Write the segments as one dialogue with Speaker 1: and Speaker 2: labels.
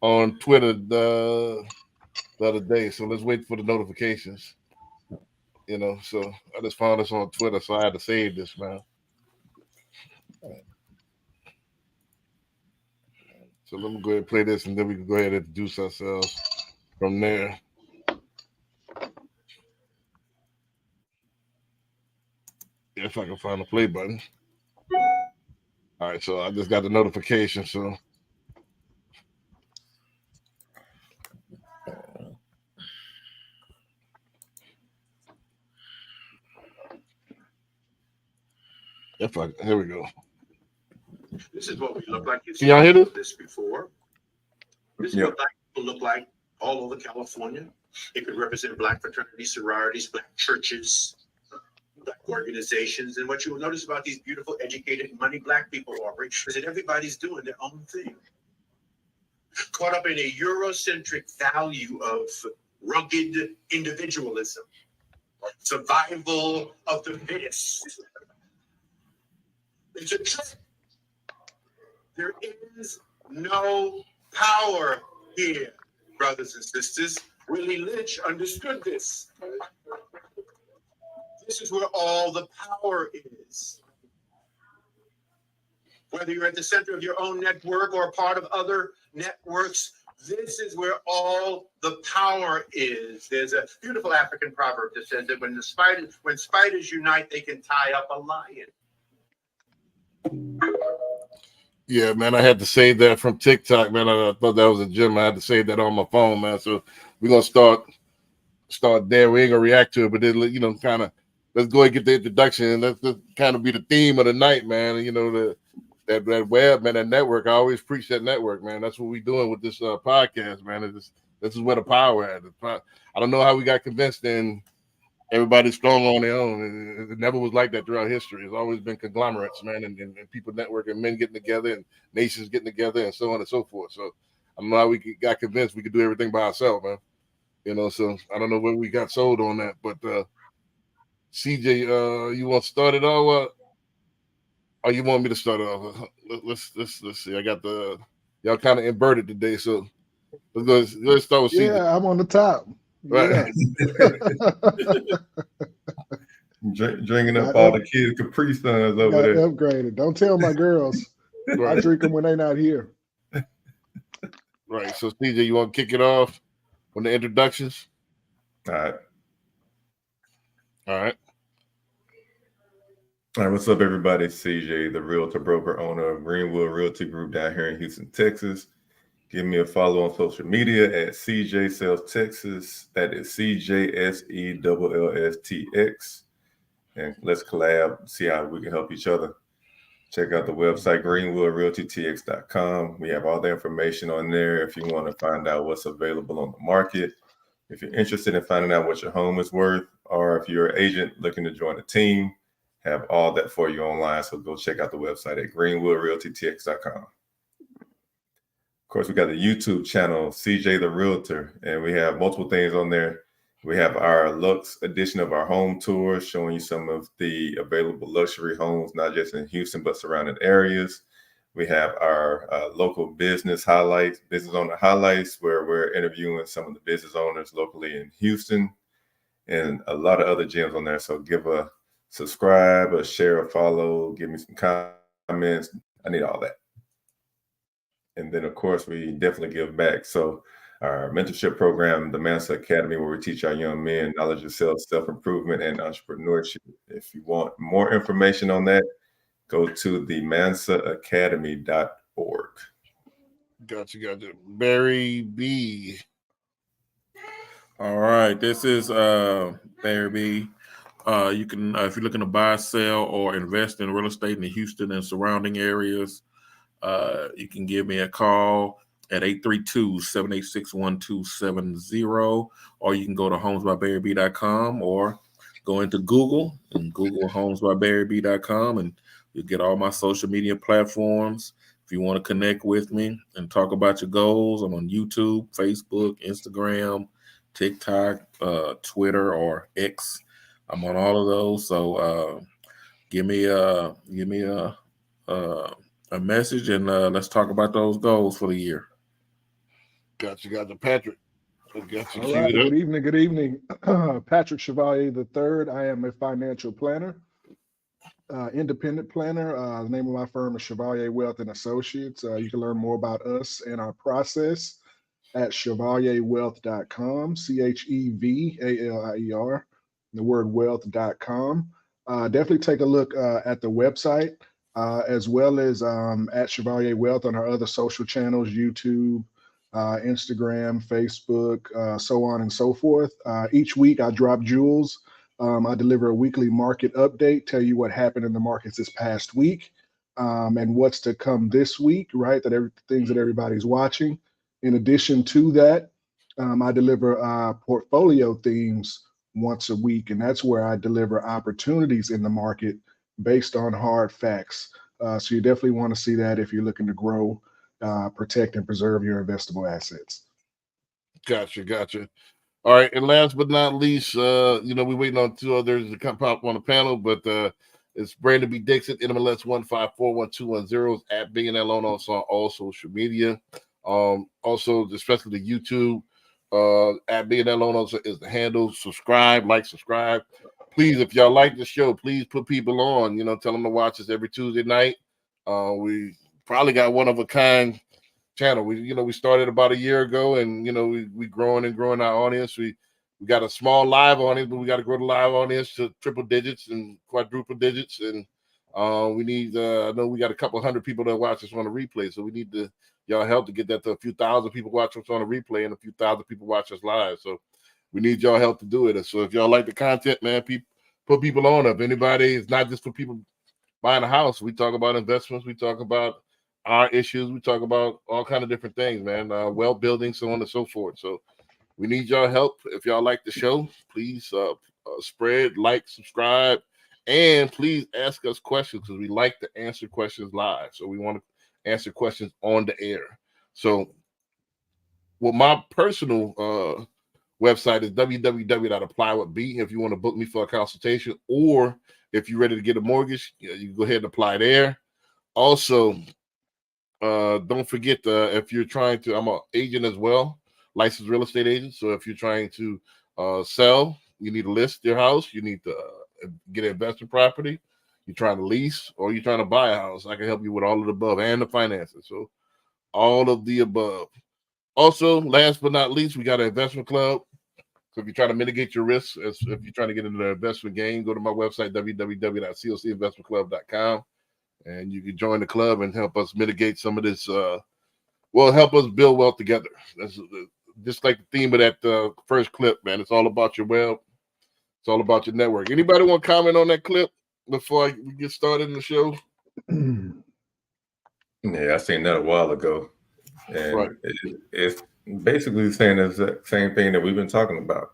Speaker 1: on Twitter the other day, so let's wait for the notifications. So I just found this on Twitter, so I had to save this, man. So let me go ahead and play this, and then we can go ahead and introduce ourselves from there. If I can find the play button. All right, so I just got the notification, so. Here we go.
Speaker 2: This is what we look like.
Speaker 1: Can y'all hear
Speaker 2: this before? This is what black people look like all over California. It could represent black fraternities, sororities, black churches, black organizations. And what you will notice about these beautiful, educated, money black people, Aubrey, is that everybody's doing their own thing. Caught up in a Eurocentric value of rugged individualism, survival of the fittest. It's a trick. There is no power here, brothers and sisters. Willie Lynch understood this. This is where all the power is. Whether you're at the center of your own network or part of other networks, this is where all the power is. There's a beautiful African proverb that says that when spiders unite, they can tie up a lion.
Speaker 1: Yeah, man, I had to save that from TikTok, man. I thought that was a gem. I had to save that on my phone, man. So we're gonna start there. We ain't gonna react to it, but then kind of let's go and get the introduction, and let's kind of be the theme of the night, man. That web, man, that network. I always preach that network, man. That's what we're doing with this podcast, man. This is where the power at. I don't know how we got convinced in everybody's strong on their own. It never was like that throughout history. It's always been conglomerates, man, and people networking, men getting together, and nations getting together, and so on and so forth. So I don't know how we got convinced we could do everything by ourselves, man. So I don't know where we got sold on that. But CJ, you want to start it all? Or you want me to start it off? Let's see. I got y'all kind of inverted today, so let's start with CJ.
Speaker 3: Yeah, I'm on the top.
Speaker 1: Right.
Speaker 3: Yeah.
Speaker 4: Drinking up all the kids' Capri Suns over there.
Speaker 3: Upgraded. Don't tell my girls.
Speaker 1: Right.
Speaker 3: I drink them when they're not here.
Speaker 1: Right. So, CJ, you want to kick it off on the introductions?
Speaker 4: All right.
Speaker 1: All right.
Speaker 4: All right. What's up, everybody? It's CJ, the realtor broker owner of Greenwood Realty Group down here in Houston, Texas. Give me a follow on social media at CJ Sales Texas. That is CJSELLSTX. And let's collab, see how we can help each other. Check out the website, greenwoodrealtytx.com. We have all the information on there if you want to find out what's available on the market. If you're interested in finding out what your home is worth, or if you're an agent looking to join a team, have all that for you online. So go check out the website at greenwoodrealtytx.com. Of course, we got the YouTube channel, CJ the Realtor, and we have multiple things on there. We have our Lux edition of our home tour, showing you some of the available luxury homes, not just in Houston, but surrounding areas. We have our local business highlights, business owner highlights, where we're interviewing some of the business owners locally in Houston, and a lot of other gems on there. So give a subscribe, a share, a follow, give me some comments. I need all that. And then, of course, we definitely give back. So our mentorship program, the Mansa Academy, where we teach our young men knowledge of self-improvement and entrepreneurship. If you want more information on that, go to the mansaacademy.org.
Speaker 1: Gotcha. Barry B.
Speaker 5: All right. This is Barry B. You can, if you're looking to buy, sell, or invest in real estate in the Houston and surrounding areas, you can give me a call at 832-786-1270, or you can go to homesbybarryb.com or go into Google and Google homesbybarryb.com, and you'll get all my social media platforms. If you want to connect with me and talk about your goals, I'm on YouTube, Facebook, Instagram, TikTok, Twitter, or X. I'm on all of those. So give me a message, and let's talk about those goals for the year.
Speaker 1: Gotcha, Patrick. I got you
Speaker 3: All right.
Speaker 1: queued up.
Speaker 3: Good evening. Good evening. Patrick Chevalier III. I am a financial planner, independent planner. The name of my firm is Chevalier Wealth and Associates. You can learn more about us and our process at chevalierwealth.com, CHEVALIER, the word wealth.com. Definitely take a look at the website, as well as at Chevalier Wealth on our other social channels, YouTube, Instagram, Facebook, so on and so forth. Each week I drop jewels. I deliver a weekly market update, tell you what happened in the markets this past week, and what's to come this week, right? Things that everybody's watching. In addition to that, I deliver portfolio themes once a week, and that's where I deliver opportunities in the market based on hard facts. So you definitely want to see that if you're looking to grow, protect, and preserve your investable assets.
Speaker 1: Gotcha. All right, and last but not least, we're waiting on two others to come pop on the panel, but it's Brandon B. Dixon, NMLS 1541210 at Billionaire Loan Officer on all social media. Also, especially the YouTube at Billionaire Loan Officer is the handle. Subscribe. Please, if y'all like the show, please put people on. Tell them to watch us every Tuesday night. We probably got one of a kind channel. We started about a year ago, and we growing our audience. We got a small live audience, but we got to grow the live audience to triple digits and quadruple digits. And we need I know we got a couple hundred people that watch us on the replay, so we need y'all help to get that to a few thousand people watch us on the replay and a few thousand people watch us live. So we need y'all help to do it. So if y'all like the content, man, put people on. If anybody, it's not just for people buying a house. We talk about investments. We talk about our issues. We talk about all kind of different things, man. Wealth building, so on and so forth. So we need y'all help. If y'all like the show, please spread, like, subscribe, and please ask us questions, because we like to answer questions live. So we want to answer questions on the air. So my personal website is www.applywithb. If you want to book me for a consultation, or if you're ready to get a mortgage, you can go ahead and apply there. Also, don't forget, if you're trying to, I'm an agent as well, licensed real estate agent. So if you're trying to sell, you need to list your house, you need to get an investment property, you're trying to lease, or you're trying to buy a house, I can help you with all of the above and the finances. So all of the above. Also, last but not least, we got an investment club. So if you're trying to mitigate your risks, if you're trying to get into the investment game, go to my website, www.cocinvestmentclub.com, and you can join the club and help us mitigate some of this. Help us build wealth together. That's just like the theme of that first clip, man. It's all about your wealth. It's all about your network. Anybody want to comment on that clip before we get started in the show?
Speaker 4: Yeah, I seen that a while ago, and
Speaker 1: Right.
Speaker 4: It's basically saying the same thing that we've been talking about.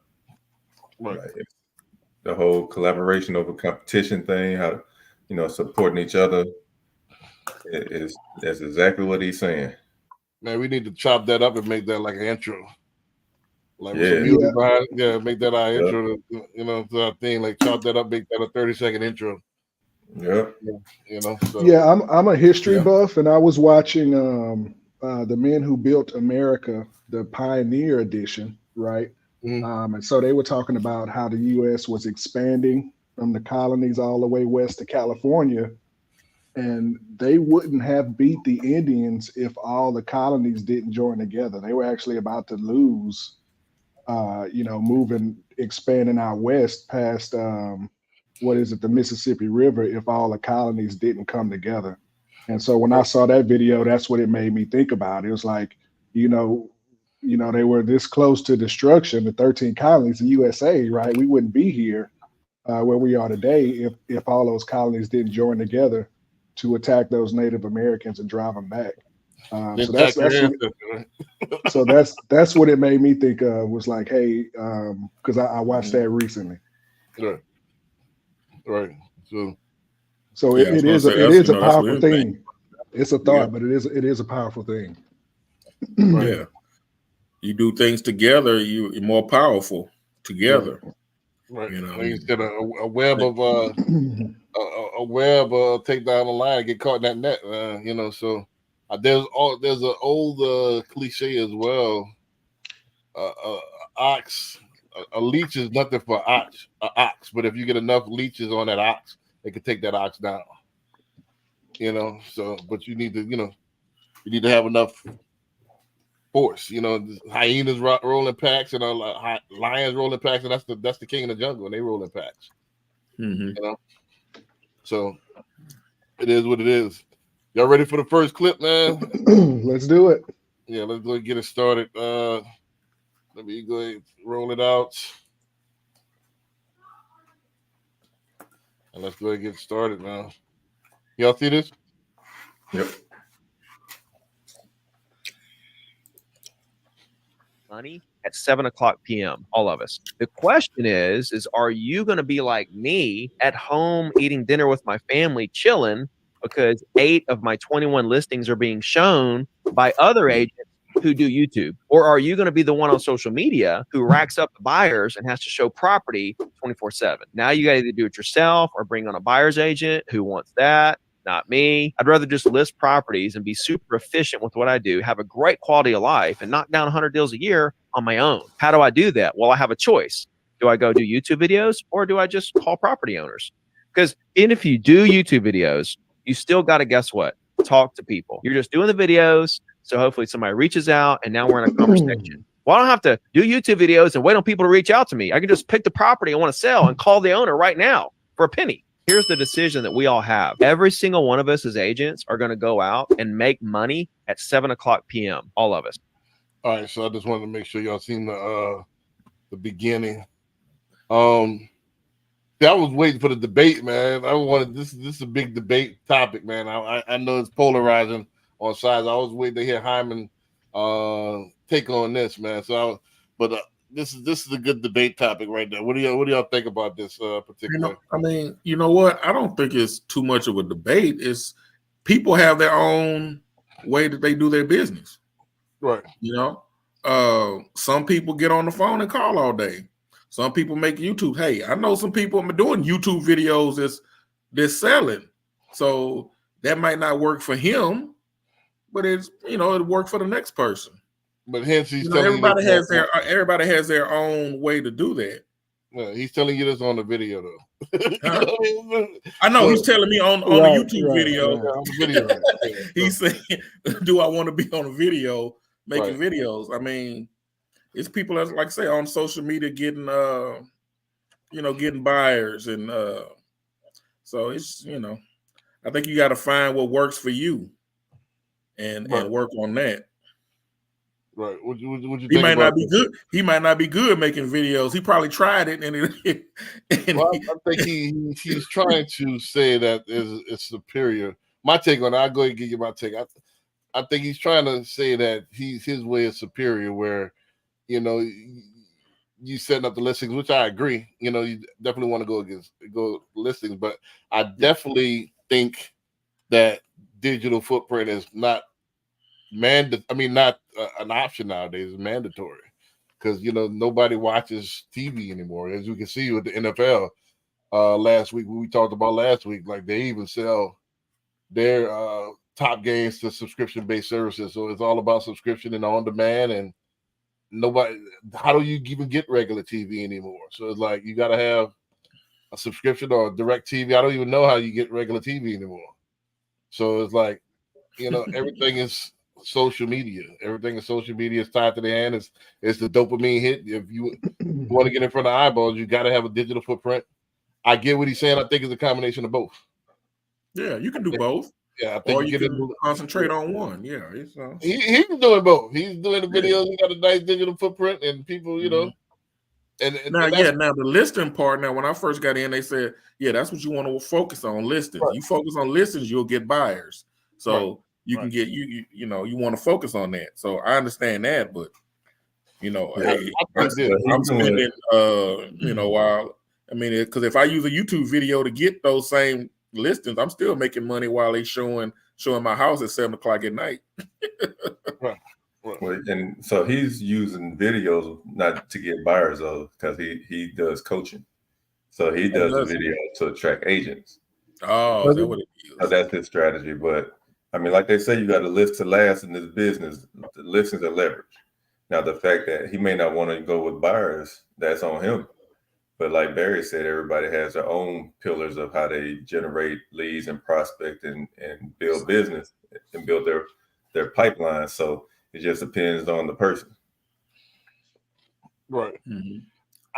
Speaker 1: Right.
Speaker 4: Like, the whole collaboration over competition thing, how supporting each other. That's exactly what he's saying.
Speaker 1: Man, we need to chop that up and make that like an intro. Like with
Speaker 4: Yeah.
Speaker 1: some music behind, make that our
Speaker 4: Yep.
Speaker 1: intro to our thing. Like chop that up, make that a 30-second intro.
Speaker 4: Yep.
Speaker 1: So.
Speaker 3: Yeah, I'm a history buff, and I was watching The Men Who Built America, the Pioneer Edition, right?
Speaker 1: Mm-hmm.
Speaker 3: And so they were talking about how the U.S. was expanding from the colonies all the way west to California, and they wouldn't have beat the Indians if all the colonies didn't join together. They were actually about to lose, expanding out west past the Mississippi River, if all the colonies didn't come together. And so when I saw that video, that's what it made me think about. It was like, they were this close to destruction, the 13 colonies, the USA, right? We wouldn't be here where we are today if all those colonies didn't join together to attack those Native Americans and drive them back. So that's what it made me think of, was like, hey, because I watched that recently.
Speaker 1: Right.
Speaker 3: So it is a powerful thing. It's a thought, but it is a powerful thing.
Speaker 1: Right.
Speaker 5: Yeah. You do things together, you're more powerful together.
Speaker 1: Right. Instead of a web of a web take down the line, get caught in that net. So there's an old cliche as well. ox. A leech is nothing for ox, but if you get enough leeches on that ox, it can take that ox down. So but you need to have enough force. Hyenas rolling packs and lions rolling packs, and that's the king of the jungle, and they rolling packs.
Speaker 5: Mm-hmm.
Speaker 1: So it is what it is. Y'all ready for the first clip, man?
Speaker 3: Let's do it.
Speaker 1: Yeah, let's go get it started. Let me go ahead and roll it out. And let's go ahead and get started now. Y'all see this?
Speaker 4: Yep.
Speaker 6: Money at 7:00 p.m. All of us. The question is are you going to be like me at home eating dinner with my family, chilling because 8 of my 21 listings are being shown by other agents who do YouTube? Or are you going to be the one on social media who racks up the buyers and has to show property 24/7? Now you got to either do it yourself or bring on a buyer's agent. Who wants that? Not me. I'd rather just list properties and be super efficient with what I do, have a great quality of life, and knock down 100 deals a year on my own. How do I do that? Well, I have a choice. Do I go do YouTube videos or do I just call property owners? Because even if you do YouTube videos, you still got to, guess what? Talk to people. You're just doing the videos. So hopefully somebody reaches out and now we're in a conversation. Well, I don't have to do YouTube videos and wait on people to reach out to me. I can just pick the property I want to sell and call the owner right now for a penny. Here's the decision that we all have. Every single one of us as agents are going to go out and make money at 7:00 p.m. All of us.
Speaker 1: All right, so I just wanted to make sure y'all seen the beginning. I was waiting for the debate, man. I wanted this is a big debate topic, man. I know it's polarizing on sides. I was waiting to hear Hyman take on this, man. This is a good debate topic right there. What do y'all think about this particular?
Speaker 5: You know what? I don't think it's too much of a debate. It's people have their own way that they do their business.
Speaker 1: Right.
Speaker 5: Some people get on the phone and call all day. Some people make YouTube. Hey, I know some people doing YouTube videos that's selling. So that might not work for him, but it work for the next person.
Speaker 1: But hence he's
Speaker 5: telling everybody has their own way to do that.
Speaker 1: Well, he's telling you this on the video though.
Speaker 5: Huh? I know he's telling me on a YouTube video.
Speaker 1: Right. On the video. Yeah.
Speaker 5: He's saying, "Do I want to be on a video making videos?" I mean, it's people that's like say on social media getting getting buyers and so it's I think you got to find what works for you and work on that.
Speaker 1: Right. What you
Speaker 5: he
Speaker 1: think
Speaker 5: might
Speaker 1: about
Speaker 5: not be good. He might not be good making videos. He probably tried it
Speaker 1: I think he's trying to say that it's superior. My take on it, I'll go ahead and give you my take. I think he's trying to say that his way is superior, where you setting up the listings, which I agree. You definitely want to go listings, but I definitely think that digital footprint is not not an option nowadays. It's mandatory because nobody watches TV anymore. As you can see with the NFL last week, we talked about last week, like they even sell their top games to subscription-based services. So it's all about subscription and on demand, and how do you even get regular TV anymore? So it's like you got to have a subscription or direct TV. I don't even know how you get regular TV anymore. So it's like everything is social media. Everything is social media. Is tied to the hand. It's the dopamine hit. If you want to get in front of eyeballs, you got to have a digital footprint. I get what he's saying. I think it's a combination of both.
Speaker 5: Yeah, you can do both.
Speaker 1: Yeah, I think
Speaker 5: or you can concentrate on one. Yeah,
Speaker 1: he's doing both. He's doing the videos. He got a nice digital footprint, and people, And
Speaker 5: now the listing part. Now, when I first got in, they said, "Yeah, that's what you want to focus on, listings. Right. You focus on listings, you'll get buyers. So you can get you want to focus on that. So I understand that, but hey, I'm spending while because if I use a YouTube video to get those same listings, I'm still making money while they showing my house at 7:00 at night.
Speaker 4: Right. Well, and so he's using videos not to get buyers though, because he does coaching. So he does a video to attract agents.
Speaker 5: Oh, is that what it is?
Speaker 4: So that's his strategy. But like they say, you got to list to last in this business. The listings are leverage. Now, the fact that he may not want to go with buyers, that's on him. But like Barry said, everybody has their own pillars of how they generate leads and prospect and build business and build their pipeline. So it just depends on the person.
Speaker 1: Right.
Speaker 5: Mm-hmm.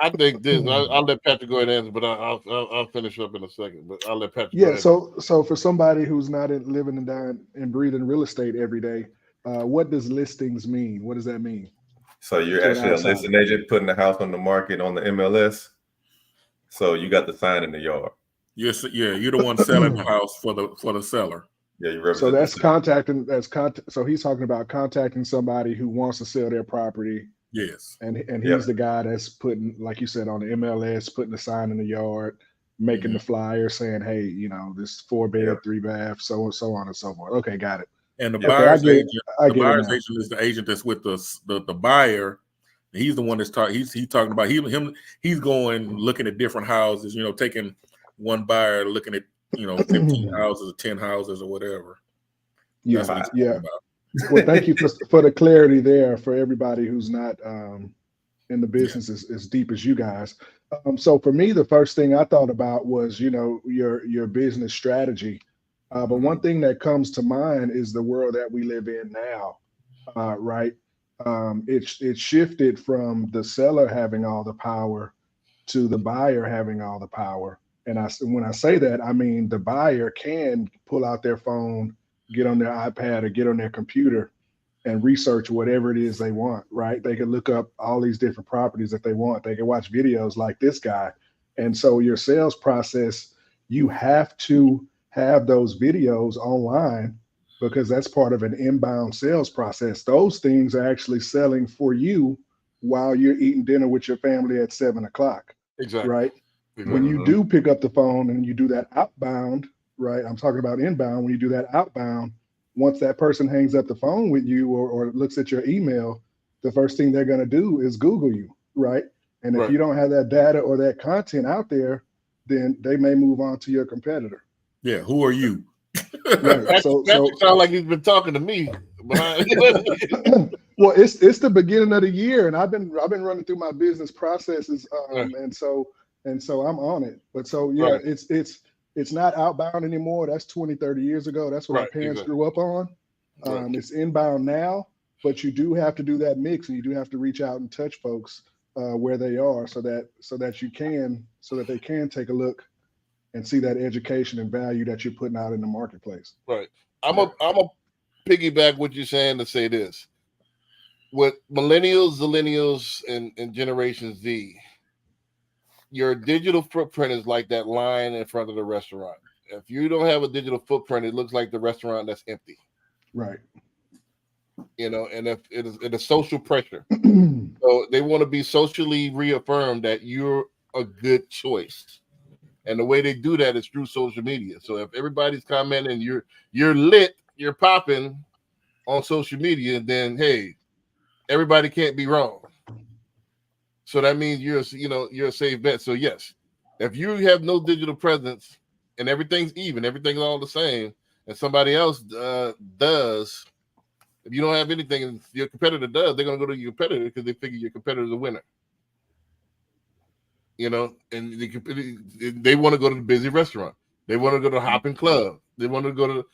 Speaker 1: I think this. I'll let Patrick go ahead and answer, but I'll finish up in a second. But I'll let Patrick. Go
Speaker 3: Yeah.
Speaker 1: ahead.
Speaker 3: So for somebody who's not living and dying and breathing real estate every day, what does listings mean? What does that mean?
Speaker 4: So you're
Speaker 3: To an
Speaker 4: actually a
Speaker 3: outsider.
Speaker 4: listing agent putting the house on the market on the MLS. So you got the sign in the yard.
Speaker 5: You're the one selling the house for the seller.
Speaker 4: Yeah, you represent.
Speaker 3: So that's
Speaker 4: the seller.
Speaker 3: contacting. So he's talking about contacting somebody who wants to sell their property,
Speaker 5: Yes.
Speaker 3: and he's
Speaker 4: Yep.
Speaker 3: the guy that's putting, like you said, on the MLS, putting the sign in the yard, making the flyer saying, "Hey, you know, this 4-bed,
Speaker 4: Yep.
Speaker 3: 3-bath, so on and so forth." Okay, got it.
Speaker 5: And the
Speaker 4: Yeah.
Speaker 3: Okay,
Speaker 5: buyer's agent,
Speaker 3: I get it now.
Speaker 5: agent is the agent that's with the buyer. He's the one that's talking. He's talking about he's going looking at different houses. You know, taking one buyer looking at 15 houses or 10 houses or whatever.
Speaker 3: Yeah,
Speaker 5: That's what he's talking about.
Speaker 3: Well, thank you for the clarity there for everybody who's not in the business as deep as you guys. So for me, the first thing I thought about was, your business strategy. But one thing that comes to mind is the world that we live in now, right? It shifted from the seller having all the power to the buyer having all the power. And when I say that, I mean the buyer can pull out their phone, get on their iPad or get on their computer and research whatever it is they want, right? They can look up all these different properties that they want. They can watch videos like this guy. And so your sales process, you have to have those videos online because that's part of an inbound sales process. Those things are actually selling for you while you're eating dinner with your family at 7:00,
Speaker 1: Exactly.
Speaker 3: right?
Speaker 1: Exactly.
Speaker 3: When you do pick up the phone and you do that outbound, right? I'm talking about inbound. When you do that outbound, once that person hangs up the phone with you or looks at your email, the first thing they're going to do is Google you, right? And if
Speaker 1: Right.
Speaker 3: you don't have that data or that content out there, then they may move on to your competitor.
Speaker 5: Yeah. Who are you?
Speaker 3: Right.
Speaker 1: Patrick sounds like he's been talking to me.
Speaker 3: Well, it's the beginning of the year, and I've been running through my business processes, and so I'm on it. But so yeah,
Speaker 1: Right.
Speaker 3: it's not outbound anymore. That's 20, 30 years ago. That's what our
Speaker 1: Right,
Speaker 3: parents
Speaker 1: exactly.
Speaker 3: grew up on.
Speaker 1: Right.
Speaker 3: It's inbound now, but you do have to do that mix, and you do have to reach out and touch folks where they are, so that they can take a look and see that education and value that you're putting out in the marketplace.
Speaker 1: Right. I'm a piggyback what you're saying to say this. With millennials, zillennials, and Generation Z, your digital footprint is like that line in front of the restaurant. If you don't have a digital footprint, it looks like the restaurant that's empty.
Speaker 3: Right.
Speaker 1: And if it is social pressure. So they want to be socially reaffirmed that you're a good choice. And the way they do that is through social media. So if everybody's commenting, you're lit, you're popping on social media, then hey, everybody can't be wrong. So that means you're a safe bet. So yes, if you have no digital presence and everything's even, everything's all the same, and somebody else does, if you don't have anything and your competitor does, they're gonna go to your competitor because they figure your competitor's a winner. And they want to go to the busy restaurant. They want to go to the hopping club. They want to go to,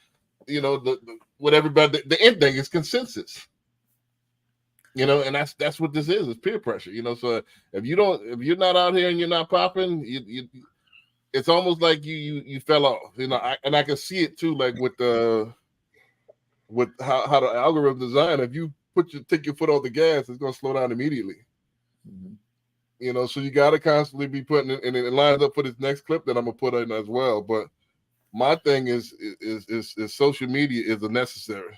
Speaker 1: what everybody. The end thing is consensus. And that's what this is. It's peer pressure. So if you're not out here and you're not popping, it's almost like you fell off. I can see it too, like with how the algorithm design. If you take your foot off the gas, it's gonna slow down immediately. So you got to constantly be putting it, and it lines up for this next clip that I'm gonna put in as well. But my thing is social media is a necessary.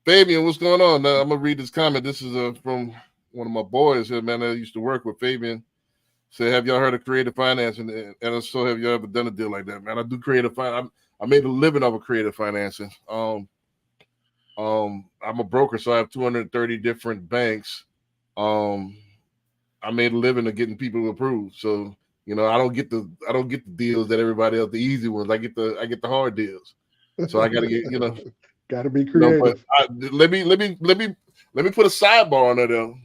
Speaker 1: Fabian, what's going on? Now I'm gonna read this comment. This is from one of my boys here, man. I used to work with Fabian. Say, have y'all heard of creative financing? And so, have you ever done a deal like that, man? I do creative finance. I made a living off of creative financing. I'm a broker, so I have 230 different banks. I made a living of getting people approved. So, I don't get the deals that everybody else, the easy ones. I get the hard deals. So I got to get,
Speaker 3: Got to be
Speaker 1: You know, but
Speaker 3: creative.
Speaker 1: let me put a sidebar on it though.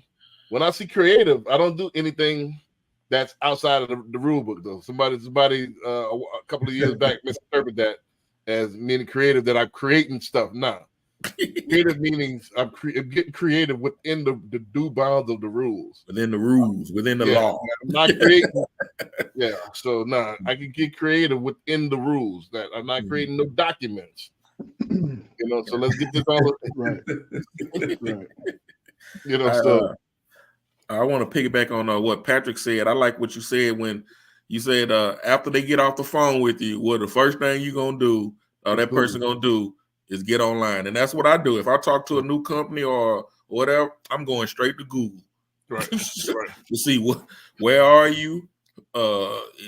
Speaker 1: When I see creative, I don't do anything that's outside of the rule book though. Somebody a couple of years back misinterpreted that as meaning creative that I'm creating stuff. Nah. Creative meanings I'm getting creative within the due bounds of the rules.
Speaker 5: Within the rules, within the law.
Speaker 1: I'm not creating. Yeah, so I can get creative within the rules. That I'm not creating no documents. You know, so let's get this all
Speaker 3: Right. Right.
Speaker 1: You know,
Speaker 5: I want to piggyback on what Patrick said. I like what you said when you said after they get off the phone with you, what the first thing you're gonna do, or that person gonna do, is get online, and that's what I do. If I talk to a new company or whatever, I'm going straight to Google,
Speaker 1: right,
Speaker 5: to see where are you,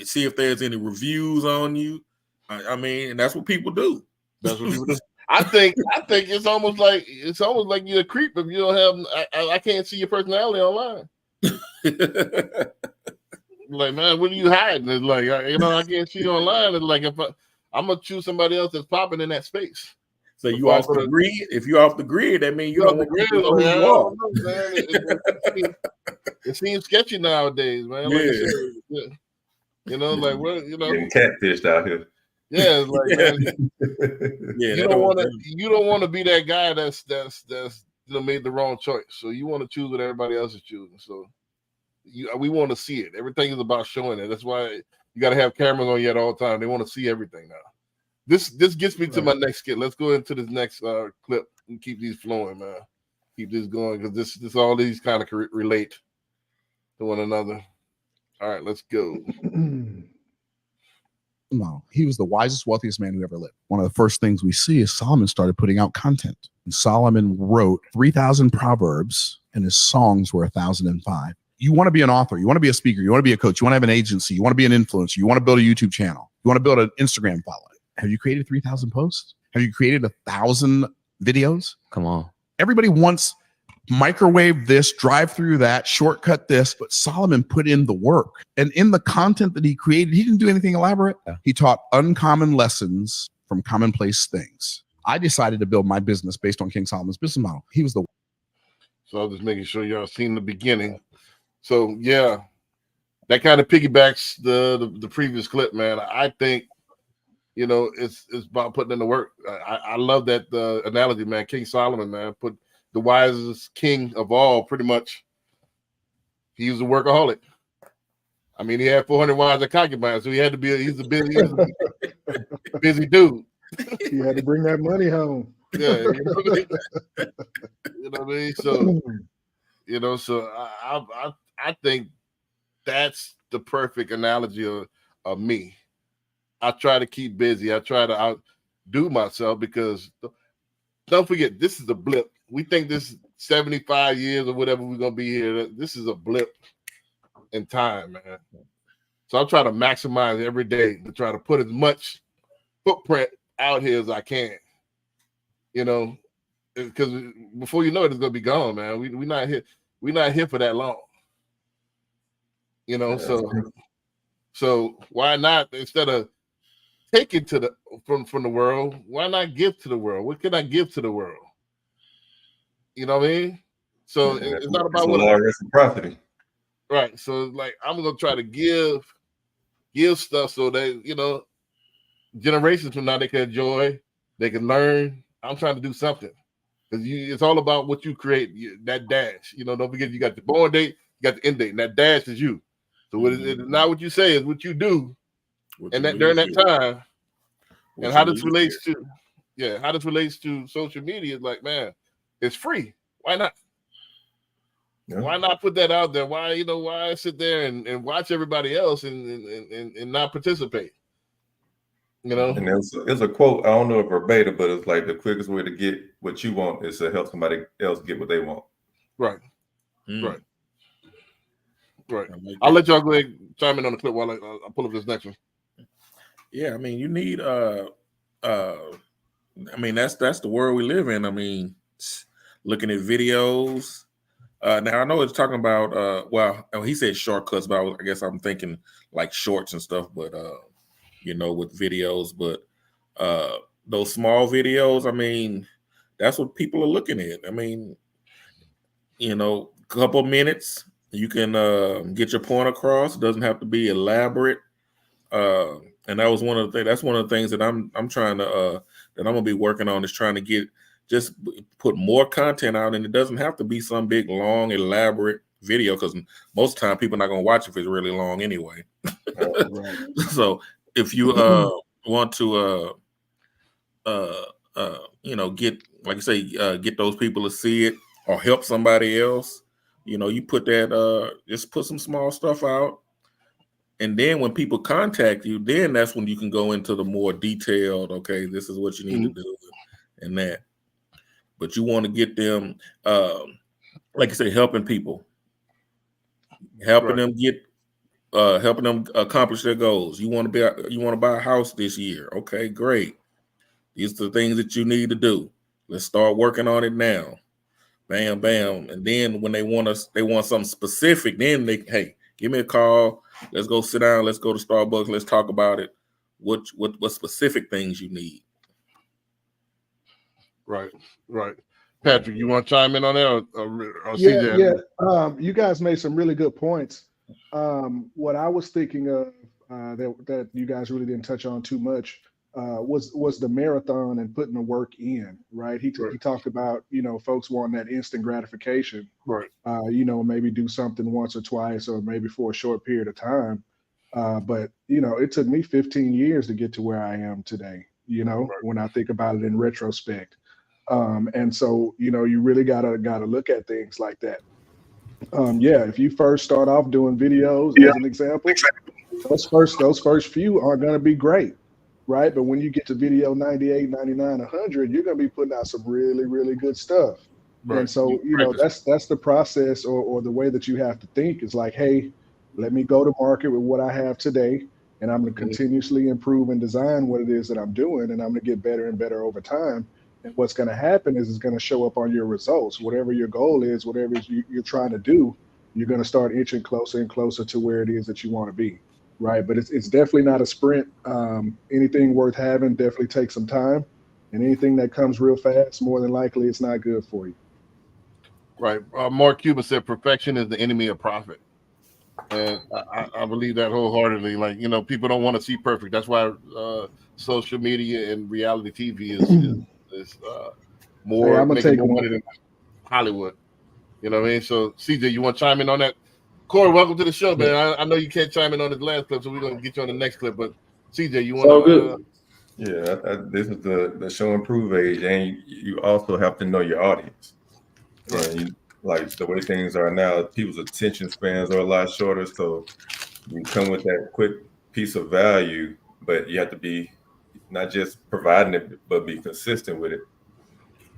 Speaker 5: see if there's any reviews on you. I mean, and that's what people do.
Speaker 1: That's what people do. I think it's almost like you're a creep if you don't have. I can't see your personality online. Like, man, what are you hiding? It's like, I can't see you online. It's like if I'm gonna choose somebody else that's popping in that space.
Speaker 5: So you off the grid? If you're off the grid, that means you don't want to know who you are.
Speaker 1: It seems sketchy nowadays, man. Like I said, like what
Speaker 4: getting catfished out here.
Speaker 1: Yeah, it's like man, you don't want to be that guy that's made the wrong choice. So you want to choose what everybody else is choosing. So we want to see it. Everything is about showing it. That's why you got to have cameras on you at all time. They want to see everything now. This gets me to my next skit. Let's go into this next clip and keep these flowing, man. Keep this going because this all these kind of relate to one another. All right, let's go.
Speaker 7: He was the wisest, wealthiest man who ever lived. One of the first things we see is Solomon started putting out content. And Solomon wrote 3,000 proverbs, and his songs were 1,005. You want to be an author, you want to be a speaker, you want to be a coach, you want to have an agency, you want to be an influencer, you want to build a YouTube channel, you want to build an Instagram following. Have you created 3,000 posts? Have you created 1,000 videos?
Speaker 6: Come on.
Speaker 7: Everybody wants microwave this, drive through that, shortcut this, but Solomon put in the work. And in the content that he created, he didn't do anything elaborate. He taught uncommon lessons from commonplace things. I decided to build my business based on King Solomon's business model. He was the.
Speaker 1: So I was just making sure y'all seen the beginning. So yeah, that kind of piggybacks the previous clip, man. I think, it's about putting in the work. I love that analogy, man. King Solomon, man, put the wisest king of all, pretty much. He was a workaholic. I mean, he had 400 wives and concubines, so he had to be. He's a busy dude.
Speaker 3: He had to bring that money home.
Speaker 1: Yeah, you know what I mean. So, I think that's the perfect analogy of me. I try to keep busy. I try to outdo myself because don't forget, this is a blip. We think this 75 years or whatever we're going to be here. This is a blip in time, man. So I'm trying to maximize every day to try to put as much footprint out here as I can, because before you know it, it's going to be gone, man. We're not here. We're not here for that long, So why not, instead of taking from the world, why not give to the world? What can I give to the world? You know what I mean? So it's not about what
Speaker 4: reciprocity.
Speaker 1: Right. So like I'm gonna try to give stuff so that generations from now they can enjoy, they can learn. I'm trying to do something. Because it's all about what you create, that dash. Don't forget you got the born date, you got the end date, and that dash is you. So it's not what you say, it's what you do. And that during that time, and how this relates to social media is like, man, it's free. Why not? Yeah. Why not put that out there? Why sit there and watch everybody else and not participate?
Speaker 4: And there's a quote, I don't know if verbatim, but it's like the quickest way to get what you want is to help somebody else get what they want.
Speaker 1: Right. Right. I'll let y'all go ahead and chime in on the clip while I pull up this next one.
Speaker 5: Yeah, I mean, you need that's the world we live in. I mean, looking at videos. Now I know it's talking about he said shortcuts, but I guess I'm thinking like shorts and stuff, but with videos, but those small videos, I mean, that's what people are looking at. I mean, you know, couple minutes, you can get your point across. It doesn't have to be elaborate. And that was one of the things. That's one of the things that I'm trying to that I'm gonna be working on, is trying to get, just put more content out, and it doesn't have to be some big long elaborate video, because most of the time people are not gonna watch if it's really long anyway.
Speaker 3: Right.
Speaker 5: So if you want to you know, get, like you say, get those people to see it or help somebody else, you know, you put that just put some small stuff out. And then when people contact you, then that's when you can go into the more detailed, okay, this is what you need to do and that. But you want to get them, like you say, helping people, helping them get, helping them accomplish their goals. You want to buy a house this year. Okay, great. These are the things that you need to do. Let's start working on it now. Bam, bam. And then when they want something specific, then hey, give me a call. Let's go sit down. Let's go to Starbucks. Let's talk about it. What specific things you need?
Speaker 1: Right. Patrick, you want to chime in on that, or
Speaker 3: Yeah,
Speaker 1: CJ?
Speaker 3: you guys made some really good points. What I was thinking of that you guys really didn't touch on too much was the marathon and putting the work in. Right. He talked about, you know, folks wanting that instant gratification.
Speaker 1: Right.
Speaker 3: You know, maybe do something once or twice, or maybe for a short period of time. But you know, it took me 15 years to get to where I am today. You know, when I think about it in retrospect. And so, you know, you really gotta look at things like that. Yeah, if you first start off doing videos, as an example, those first few are gonna be great, right? But when you get to video 98, 99, 100, you're gonna be putting out some really, really good stuff.
Speaker 1: Right.
Speaker 3: And so, you know, that's the process, or the way that you have to think is like, hey, let me go to market with what I have today, and I'm going to continuously improve and design what it is that I'm doing, and I'm going to get better and better over time. And what's going to happen is it's going to show up on your results. Whatever your goal is, whatever you're trying to do, you're going to start inching closer and closer to where it is that you want to be, right? But it's definitely not a sprint. Anything worth having definitely takes some time, and anything that comes real fast, more than likely, it's not good for you.
Speaker 1: Right. Mark Cuban said perfection is the enemy of profit. And I believe that wholeheartedly. Like, you know, people don't want to see perfect. That's why social media and reality TV is more,
Speaker 3: I'm gonna
Speaker 1: making
Speaker 3: take
Speaker 1: more money than Hollywood. You know what I mean? So, CJ, you want to chime in on that? Corey, welcome to the show, man. I know you can't chime in on this last clip, so we're going to get you on the next clip. But, CJ, you want to...
Speaker 4: Yeah, this is the show and prove age, and you also have to know your audience. Right. Like the way things are now, people's attention spans are a lot shorter. So you come with that quick piece of value, but you have to be not just providing it, but be consistent with it.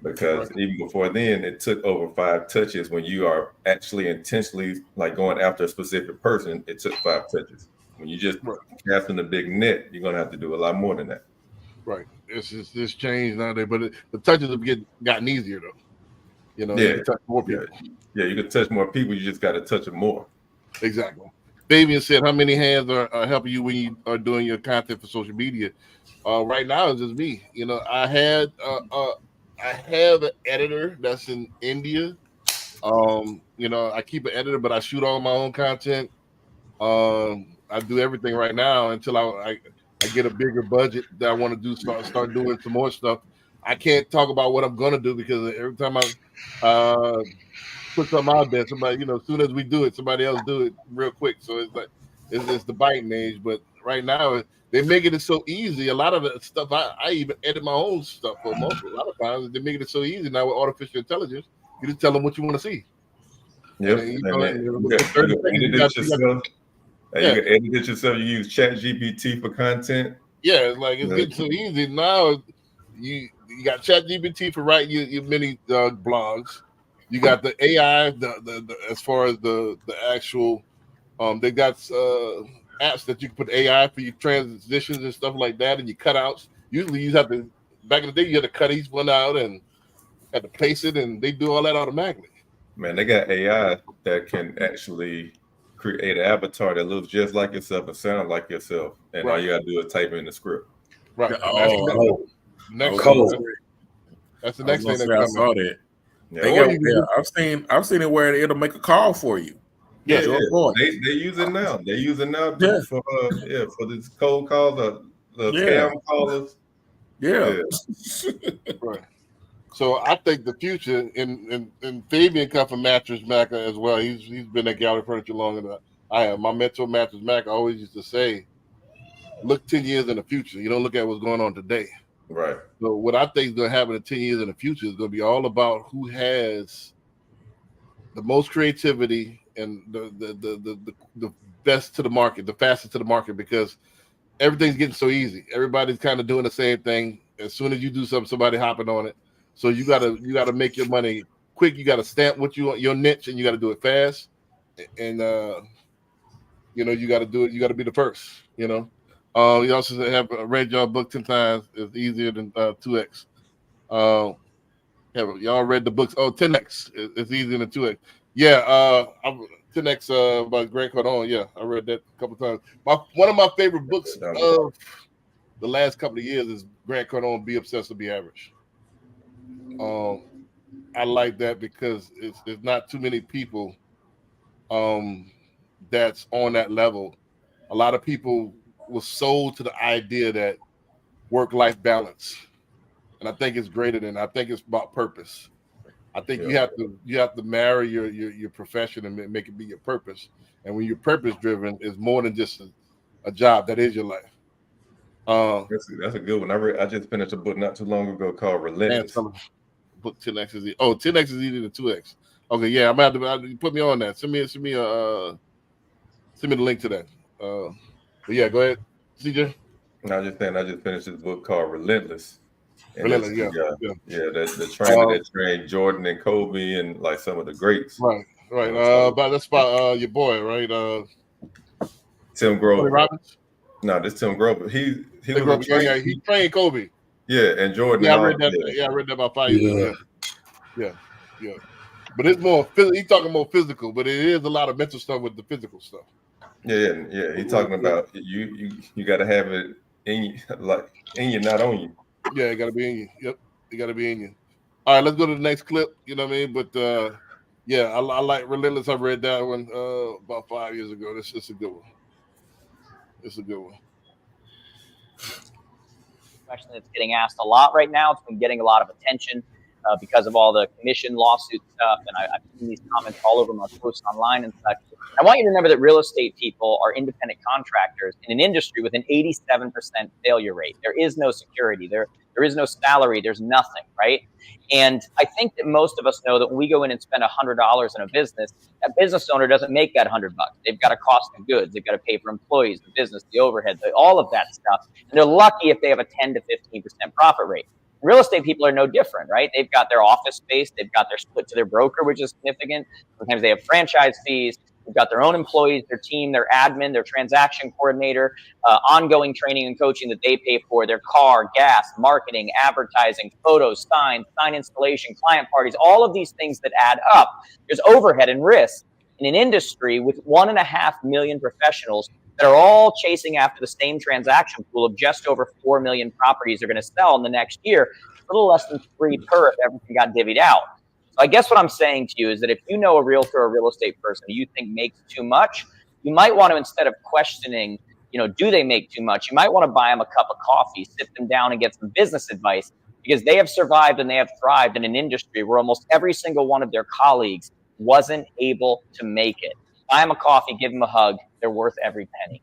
Speaker 4: Because even before then, it took over 5 touches. When you are actually intentionally like going after a specific person, it took 5 touches. When you just casting a big net, you're gonna have to do a lot more than that.
Speaker 1: Right. It's changed nowadays, but the touches have gotten easier though. You know, you can touch more people.
Speaker 4: Yeah, you can touch more people. You just got to touch them more.
Speaker 1: Exactly. Fabian said, how many hands are helping you when you are doing your content for social media? Right now, it's just me. You know, I have an editor that's in India. You know, I keep an editor, but I shoot all my own content. I do everything right now until I get a bigger budget that I want to do. Start doing some more stuff. I can't talk about what I'm gonna do because every time I put something out there, somebody, you know, as soon as we do it, somebody else do it real quick. So it's like it's the biting age. But right now they're making it so easy. A lot of the stuff I even edit my own stuff for most. A lot of times they're making it so easy now with artificial intelligence. You just tell them what you want to see.
Speaker 4: Yep. You can edit it yourself. You use ChatGPT for content.
Speaker 1: Yeah, it's like it's getting so easy now. You got ChatGPT for writing your mini blogs. You got the AI, the as far as the actual, they got apps that you can put AI for your transitions and stuff like that, and your cutouts. Usually, you have to back in the day you had to cut each one out and had to place it, and they do all that automatically.
Speaker 4: Man, they got AI that can actually create an avatar that looks just like yourself and sound like yourself, and all you gotta do is type in the script.
Speaker 1: Right.
Speaker 5: Oh,
Speaker 1: next
Speaker 5: cool.
Speaker 1: That's the
Speaker 5: I was
Speaker 1: next
Speaker 5: gonna
Speaker 1: thing
Speaker 5: say
Speaker 1: that's
Speaker 5: I saw
Speaker 1: coming.
Speaker 5: that.
Speaker 4: Yeah,
Speaker 5: They
Speaker 1: Or
Speaker 5: got
Speaker 1: you can do,
Speaker 5: I've seen it where it'll make a call for you.
Speaker 4: yeah,
Speaker 1: yes,
Speaker 5: Your
Speaker 4: yeah.
Speaker 5: voice.
Speaker 4: They use it now. They use it now
Speaker 5: Yeah.
Speaker 4: for this cold calls, the
Speaker 5: Yeah.
Speaker 4: scam callers.
Speaker 5: Yeah.
Speaker 1: right. So I think the future, and Fabian come from Mattress Mac as well. He's been at Gallery Furniture longer than I have. My mentor, Mattress Mac, always used to say, look 10 years in the future. You don't look at what's going on today.
Speaker 4: Right.
Speaker 1: So what I think is going to happen in 10 years in the future is going to be all about who has the most creativity and the best to the market, the fastest to the market, because everything's getting so easy. Everybody's kind of doing the same thing. As soon as you do something, somebody hopping on it. So you gotta make your money quick. You gotta stamp what you want, your niche, and you gotta do it fast. And you gotta do it. You gotta be the first. You also have read your book 10 times. It's easier than 2x. Y'all read the books? Oh, 10x. It's easier than 2x. Yeah, 10x by Grant Cardone. Yeah, I read that a couple times. One of my favorite books of the last couple of years is Grant Cardone, Be Obsessed or Be Average. I like that because it's not too many people that's on that level. A lot of people was sold to the idea that work-life balance, and I think it's greater than. I think it's about purpose. I think
Speaker 4: Yeah.
Speaker 1: you have to marry your profession and make it be your purpose. And when you're purpose driven, it's more than just a job. That is your life.
Speaker 4: That's a good one. I just finished a book not too long ago called
Speaker 1: Man,
Speaker 4: Relentless.
Speaker 1: book 10x is 10x is easier than 2x. Okay, yeah, I'm about to put me on that. Send me the link to that. But yeah, go ahead, CJ.
Speaker 4: And I was just saying, I just finished this book called Relentless, and it's
Speaker 1: Relentless,
Speaker 4: the trainer that trained Jordan and Kobe and like some of the greats.
Speaker 1: Right. But that's about your boy, right?
Speaker 4: Tim
Speaker 1: Tony
Speaker 4: Grover.
Speaker 1: Robbins.
Speaker 4: No, this Tim Grover. He
Speaker 1: He
Speaker 4: was a trainer.
Speaker 1: he trained Kobe.
Speaker 4: And Jordan.
Speaker 1: Yeah, I
Speaker 4: And
Speaker 1: read
Speaker 4: all,
Speaker 1: that. Yeah, I read that about 5 years ago. Yeah. But it's more. He's talking more physical, but it is a lot of mental stuff with the physical stuff.
Speaker 4: Yeah. He's talking about you got to have it in you, like in you, not on you.
Speaker 1: Yeah, it got to be in you. Yep, it got to be in you. All right, let's go to the next clip. You know what I mean? But yeah, I like Relentless. I read that one about 5 years ago. It's a good one. It's a good one.
Speaker 8: Question that's getting asked a lot right now. It's been getting a lot of attention because of all the commission lawsuit stuff, and I've seen these comments all over my posts online and such. I want you to remember that real estate people are independent contractors in an industry with an 87% failure rate. There is no security. There is no salary. There's nothing, right? And I think that most of us know that when we go in and spend $100 in a business, that business owner doesn't make that $100. They've got a cost of goods. They've got to pay for employees, the business, the overhead, all of that stuff. And they're lucky if they have a 10 to 15% profit rate. Real estate people are no different, right? They've got their office space. They've got their split to their broker, which is significant. Sometimes they have franchise fees. They've got their own employees, their team, their admin, their transaction coordinator, ongoing training and coaching that they pay for, their car, gas, marketing, advertising, photos, sign installation, client parties, all of these things that add up. There's overhead and risk in an industry with 1.5 million professionals that are all chasing after the same transaction pool of just over 4 million properties they're going to sell in the next year, a little less than 3 per if everything got divvied out. So I guess what I'm saying to you is that if you know a realtor or a real estate person who you think makes too much, you might want to, instead of questioning, do they make too much? You might want to buy them a cup of coffee, sit them down and get some business advice, because they have survived and they have thrived in an industry where almost every single one of their colleagues wasn't able to make it. Buy them a coffee, give them a hug. They're worth every penny.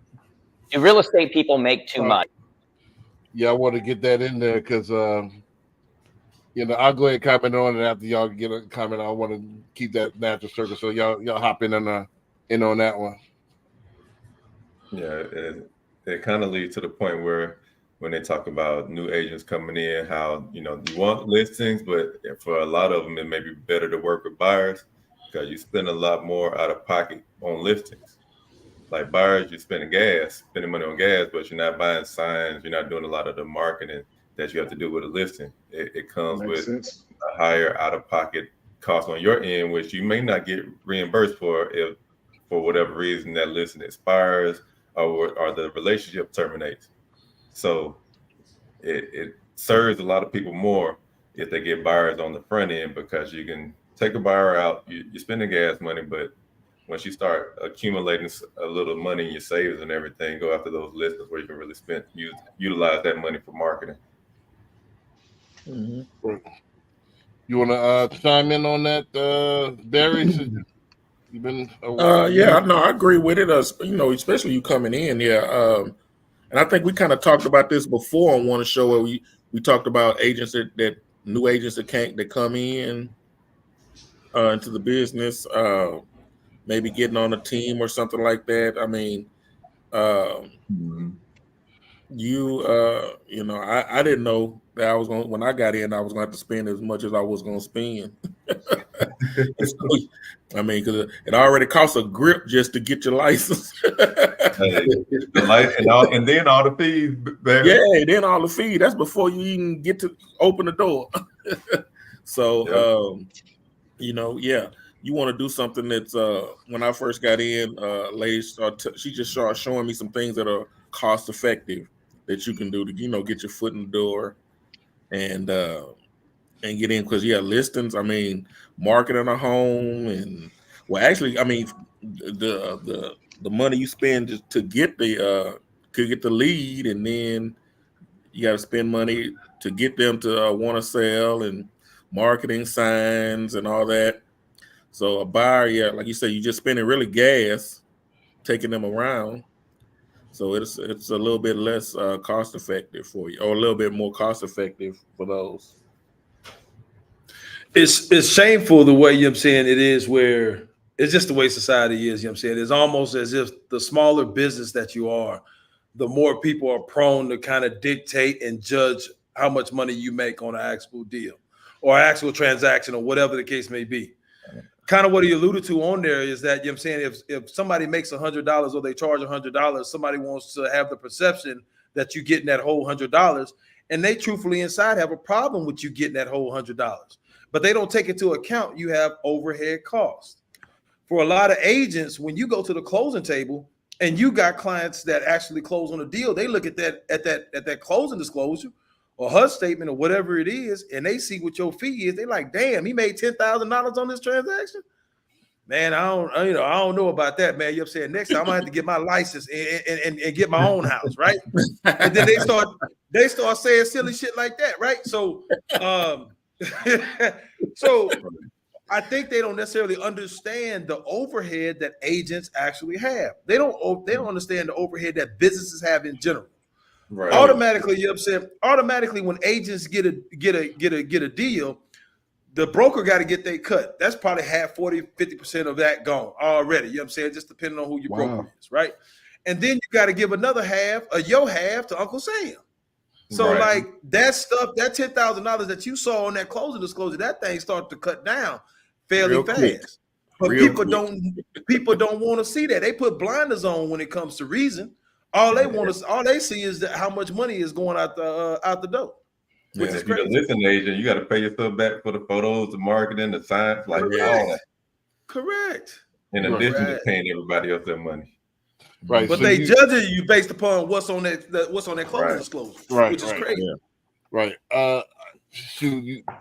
Speaker 8: Do real estate people make too much?
Speaker 1: Yeah, I want to get that in there because I'll go ahead and comment on it after y'all get a comment. I want to keep that natural circle, so y'all hop in on that one.
Speaker 4: Yeah, it kind of leads to the point where when they talk about new agents coming in, how you want listings, but for a lot of them, it may be better to work with buyers because you spend a lot more out of pocket on listings. Like buyers, you're spending money on gas, but you're not buying signs. You're not doing a lot of the marketing that you have to do with a listing. It comes with a higher out-of-pocket cost on your end, which you may not get reimbursed for if, for whatever reason, that listing expires or the relationship terminates. So it serves a lot of people more if they get buyers on the front end, because you can take a buyer out, you're spending gas money, but once you start accumulating a little money in your savings and everything, go after those listings where you can really utilize that money for marketing.
Speaker 5: Mm-hmm.
Speaker 1: You want to chime in on that, Barry? You've been
Speaker 5: Yeah, no, I agree with it. Especially you coming in, yeah. And I think we kind of talked about this before on one show where we talked about agents that new agents that come in into the business, maybe getting on a team or something like that. I mean, I didn't know that I was going when I got in, I was going to have to spend as much as I was going to spend. I mean, because it already costs a grip just to get your license.
Speaker 4: And then all the fees.
Speaker 5: Yeah, then all the fees. That's before you even get to open the door. So, yeah, you want to do something that's. When I first got in, lady she just started showing me some things that are cost effective that you can do to get your foot in the door and get in, because listings. I mean, marketing a home actually, I mean, the money you spend just to get the lead, and then you got to spend money to get them to want to sell, and marketing signs and all that. So a buyer, like you said, you just spending really gas taking them around. So it's a little bit less cost effective for you, or a little bit more cost effective for those.
Speaker 9: It's shameful the way, it is, where it's just the way society is. It's almost as if the smaller business that you are, the more people are prone to kind of dictate and judge how much money you make on an actual deal or actual transaction or whatever the case may be. Kind of what he alluded to on there is that, if somebody makes $100 or they charge $100, somebody wants to have the perception that you're getting that whole $100, and they truthfully inside have a problem with you getting that whole $100. But they don't take into account you have overhead costs. For a lot of agents, when you go to the closing table and you got clients that actually close on a deal, they look at that closing disclosure or HUD statement or whatever it is, and they see what your fee is. They like, damn, he made $10,000 on this transaction. Man, I don't know about that, man. Next time I'm gonna have to get my license and get my own house, right? And then they start saying silly shit like that, right? So so I think they don't necessarily understand the overhead that agents actually have. They don't understand the overhead that businesses have in general. Right. Automatically, automatically when agents get a deal, the broker got to get their cut. That's probably half, 40-50% of that gone already. Just depending on who your broker is, right? And then you got to give another half of your half to Uncle Sam. So like that stuff, that $10,000 that you saw on that closing disclosure, that thing started to cut down fairly fast. But people don't want to see that. They put blinders on when it comes to reason. All they see is that how much money is going out the door. Which is crazy.
Speaker 4: If you're the listing agent, you got to pay yourself back for the photos, the marketing, the signs, like all that.
Speaker 9: Correct.
Speaker 4: In addition to paying everybody else their money.
Speaker 1: Right.
Speaker 9: But so they judging you based upon what's on that closing disclosure.
Speaker 1: Right.
Speaker 9: Which is crazy.
Speaker 1: Yeah. Right.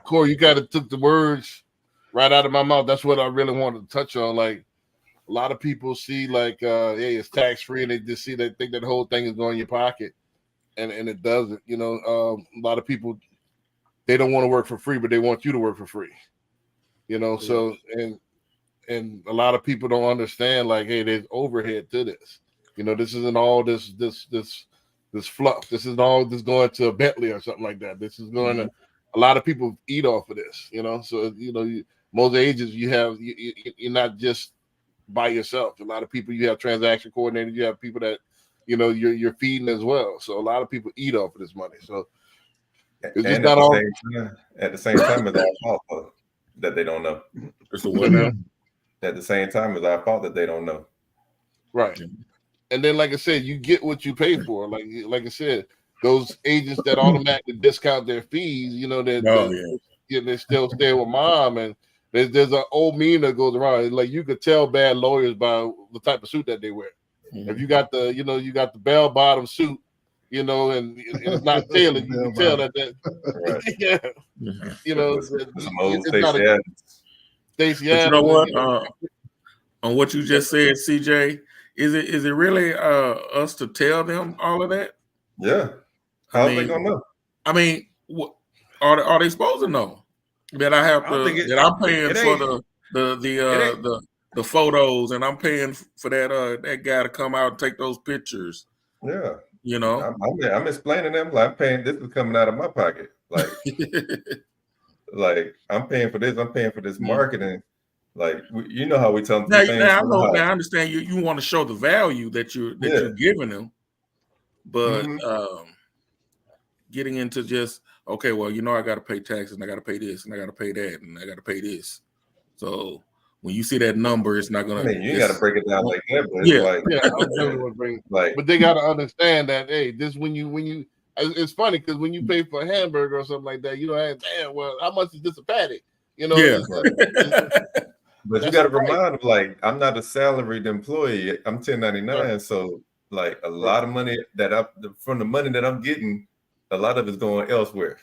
Speaker 1: Corey, you got to took the words right out of my mouth. That's what I really wanted to touch on. Like, a lot of people see hey, it's tax free, and they just think that whole thing is going in your pocket, and it doesn't. A lot of people, they don't want to work for free, but they want you to work for free. So and a lot of people don't understand, like, hey, there's overhead to this. This isn't all this fluff. This isn't all this going to a Bentley or something like that. This is going to a lot of people eat off of this. So most agents you're not just by yourself. A lot of people, you have transaction coordinators, you have people that you're feeding as well. So a lot of people eat off of this money. So it's just not all
Speaker 4: at the same time as our fault that they don't know.
Speaker 5: It's a what now?
Speaker 4: At the same time as our fault that they don't know.
Speaker 1: Right. And then, like I said, you get what you pay for. Like I said, those agents that automatically discount their fees, they still stay with mom, and there's an old meme that goes around. Like, you could tell bad lawyers by the type of suit that they wear. If you got the bell bottom suit you know, and it's not tailored. You can tell that
Speaker 4: Right.
Speaker 1: yeah,
Speaker 5: Mhm.
Speaker 1: you know,
Speaker 4: With some old
Speaker 1: it's not
Speaker 4: Stacey
Speaker 1: a
Speaker 4: Adams.
Speaker 1: Stacey
Speaker 5: But you know
Speaker 1: Adams.
Speaker 5: what? On what you just said, CJ, is it really us to tell them all of that?
Speaker 4: Yeah.
Speaker 5: I
Speaker 4: How are they
Speaker 5: mean,
Speaker 4: gonna know?
Speaker 5: what are they supposed to know that I have
Speaker 9: I don't think
Speaker 5: to
Speaker 9: it-
Speaker 5: that I'm paying
Speaker 9: it
Speaker 5: for
Speaker 9: ain't-
Speaker 5: the photos and I'm paying for that guy to come out and take those pictures?
Speaker 4: Yeah.
Speaker 5: You know,
Speaker 4: I'm explaining them like I'm paying. This is coming out of my pocket. Like I'm paying for this. I'm paying for this marketing. Like you know how we tell them
Speaker 5: now,
Speaker 4: things.
Speaker 5: now I know. Now I understand you want to show the value that you're giving them, but getting into just okay, well, you know, I got to pay taxes and I got to pay this and I got to pay that and I got to pay this. So when you see that number, it's not gonna.
Speaker 4: I mean, you got to break it down like that, but
Speaker 5: yeah,
Speaker 4: it's like,
Speaker 1: Yeah, I'm definitely gonna bring.
Speaker 4: like,
Speaker 1: But they got to understand that hey, this when you. It's funny because when you pay for a hamburger or something like that, you don't damn well, how much is this a patty? You know,
Speaker 5: yeah.
Speaker 4: But you got to remind them, like, I'm not a salaried employee. I'm 1099, right. So like a lot of money from the money that I'm getting, a lot of it's going elsewhere.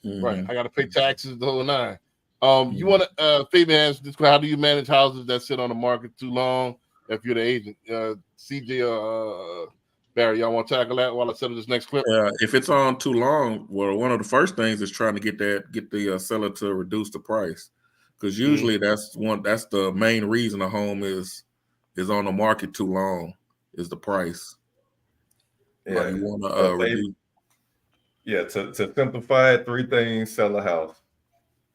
Speaker 1: Right, I got to pay taxes the whole nine. You want to Fabian answer this question? How do you manage houses that sit on the market too long? If you're the agent, CJ or Barry, y'all want to tackle that while I settle this next clip?
Speaker 5: If it's on too long, well, one of the first things is trying to get the seller to reduce the price, because usually that's the main reason a home is on the market too long is the price.
Speaker 4: Yeah,
Speaker 5: you want to reduce.
Speaker 4: Yeah, to simplify it, 3 things sell a house: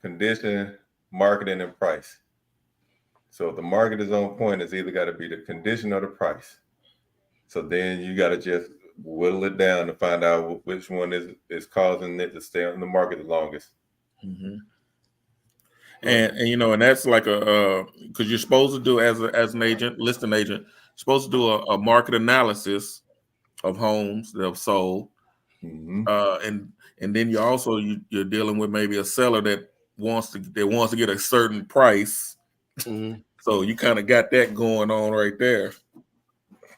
Speaker 4: condition, marketing, and price. So if the market is on point, it's either got to be the condition or the price. So then you got to just whittle it down to find out which one is causing it to stay on the market the longest.
Speaker 5: Mm-hmm. And you know, and that's like because you're supposed to do as an agent, listing agent, you're supposed to do a market analysis of homes that have sold, and then you're dealing with maybe a seller that wants to get a certain price. So you kind of got that going on right there.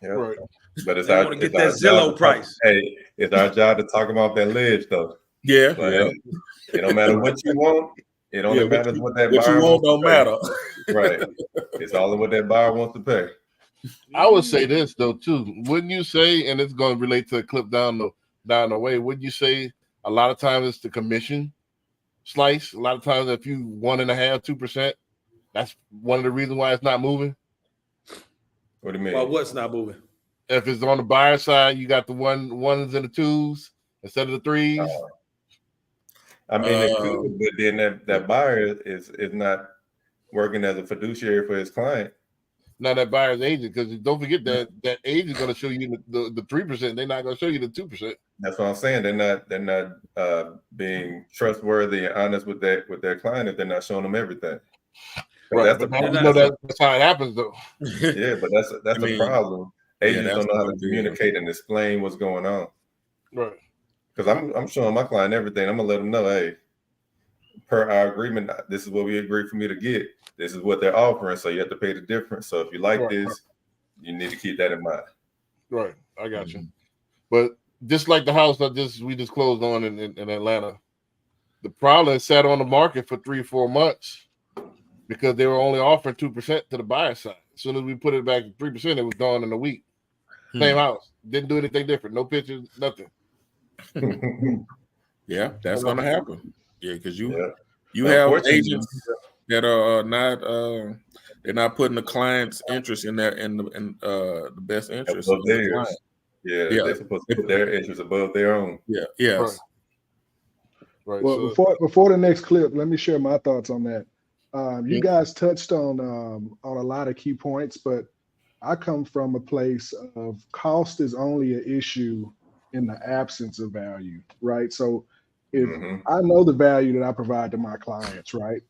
Speaker 4: Yeah. Right. But it's
Speaker 9: want to get that Zillow price.
Speaker 4: Hey, it's our job to talk about that ledge, though.
Speaker 5: Yeah.
Speaker 4: It don't matter what you want. It only matters what that buyer
Speaker 5: wants to pay.
Speaker 4: Matter. Right. It's all in what that buyer wants to pay.
Speaker 1: I would say this though too. Wouldn't you say, and it's going to relate to a clip down the way, wouldn't you say a lot of times it's the commission slice? A lot of times if you 1.5%, 2%, that's one of the reasons why it's not moving.
Speaker 4: What do you mean?
Speaker 9: Well, what's not moving?
Speaker 1: If it's on the buyer side, you got the ones and the twos instead of the threes.
Speaker 4: I mean, it could, but then that buyer is not working as a fiduciary for his client.
Speaker 1: Not that buyer's agent, because don't forget that agent is going to show you the 3%. They're not going to show you the 2%.
Speaker 4: That's what I'm saying. They're not being trustworthy and honest with their client if they're not showing them everything.
Speaker 1: Right, that's how it happens, though.
Speaker 4: Yeah, but that's the problem. Agents don't know how to communicate and explain what's going on.
Speaker 1: Right.
Speaker 4: Because I'm showing my client everything. I'm gonna let them know, hey, per our agreement, this is what we agreed for me to get. This is what they're offering, so you have to pay the difference. So if you like this, you need to keep that in mind.
Speaker 1: Right, I got you. But just like the house that we just closed on in Atlanta, the problem is sat on the market for 3-4 months because they were only offering 2% to the buyer side. As soon as we put it back to 3%, it was gone in a week. Same house, didn't do anything different, no pictures, nothing.
Speaker 5: Yeah, that's gonna happen. Yeah, because you have agents that are not they're not putting the client's interest in the best interest of the client.
Speaker 4: Yeah, they're supposed to put their interest above their own.
Speaker 5: Yeah, yes.
Speaker 1: Right.
Speaker 3: Well, before the next clip, let me share my thoughts on that. You guys touched on a lot of key points, but I come from a place of cost is only an issue in the absence of value, right? So if I know the value that I provide to my clients, right?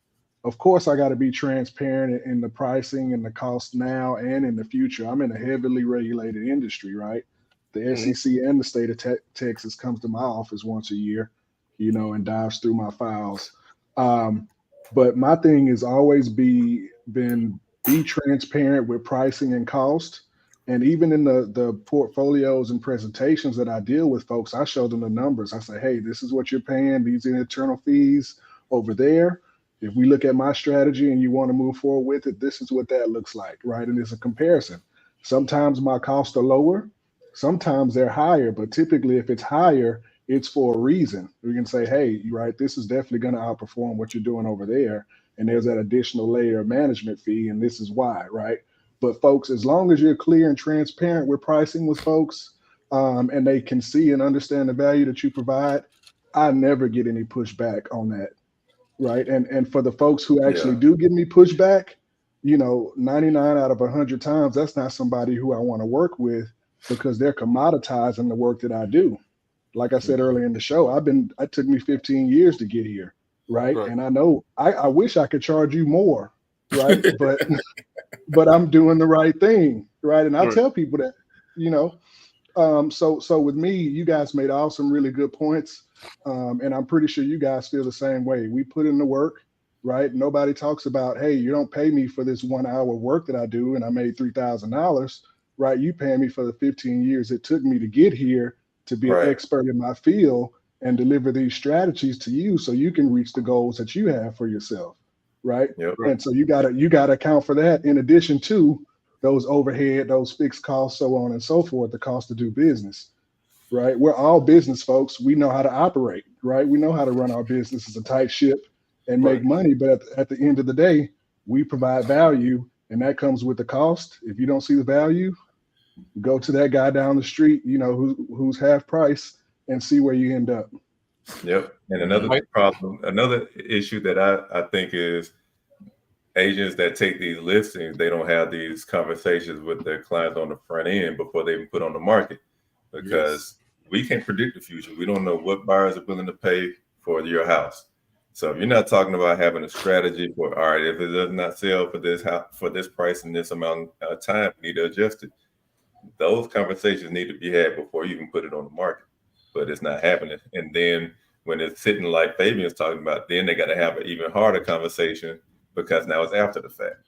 Speaker 3: Of course, I got to be transparent in the pricing and the cost now and in the future. I'm in a heavily regulated industry, right? The SEC and the state of Texas comes to my office once a year, and dives through my files. But my thing has always been be transparent with pricing and cost. And even in the portfolios and presentations that I deal with folks, I show them the numbers. I say, hey, this is what you're paying. These are the internal fees over there. If we look at my strategy and you want to move forward with it, this is what that looks like, right? And it's a comparison. Sometimes my costs are lower, sometimes they're higher, but typically if it's higher, it's for a reason. We can say, hey, right, this is definitely going to outperform what you're doing over there. And there's that additional layer of management fee, and this is why, right? But folks, as long as you're clear and transparent with pricing with folks, and they can see and understand the value that you provide, I never get any pushback on that, right? And for the folks who actually do give me pushback, 99 out of 100 times, that's not somebody who I want to work with because they're commoditizing the work that I do. Like I said earlier in the show, it took me 15 years to get here, right? And I know I wish I could charge you more, right? but I'm doing the right thing, right? And I tell people that, so with me, you guys made some really good points. And I'm pretty sure you guys feel the same way. We put in the work, right? Nobody talks about, hey, you don't pay me for this 1 hour work that I do and I made $3,000, right? You paying me for the 15 years it took me to get here to be an expert in my field and deliver these strategies to you so you can reach the goals that you have for yourself, right? And so you gotta account for that in addition to those overhead, those fixed costs, so on and so forth, the cost to do business, right? We're all business folks. We know how to operate, right? We know how to run our business as a tight ship and make money. But at the end of the day, we provide value, and that comes with the cost. If you don't see the value, go to that guy down the street, who's half price, and see where you end up.
Speaker 4: Yep. And another issue that I think is agents that take these listings, they don't have these conversations with their clients on the front end before they even put on the market, because we can't predict the future. We don't know what buyers are willing to pay for your house. So if you're not talking about having a strategy for, all right, if it does not sell for this price and this amount of time, we need to adjust it. Those conversations need to be had before you even put it on the market, but it's not happening. And then when it's sitting like Fabian's talking about, then they got to have an even harder conversation because now it's after the fact.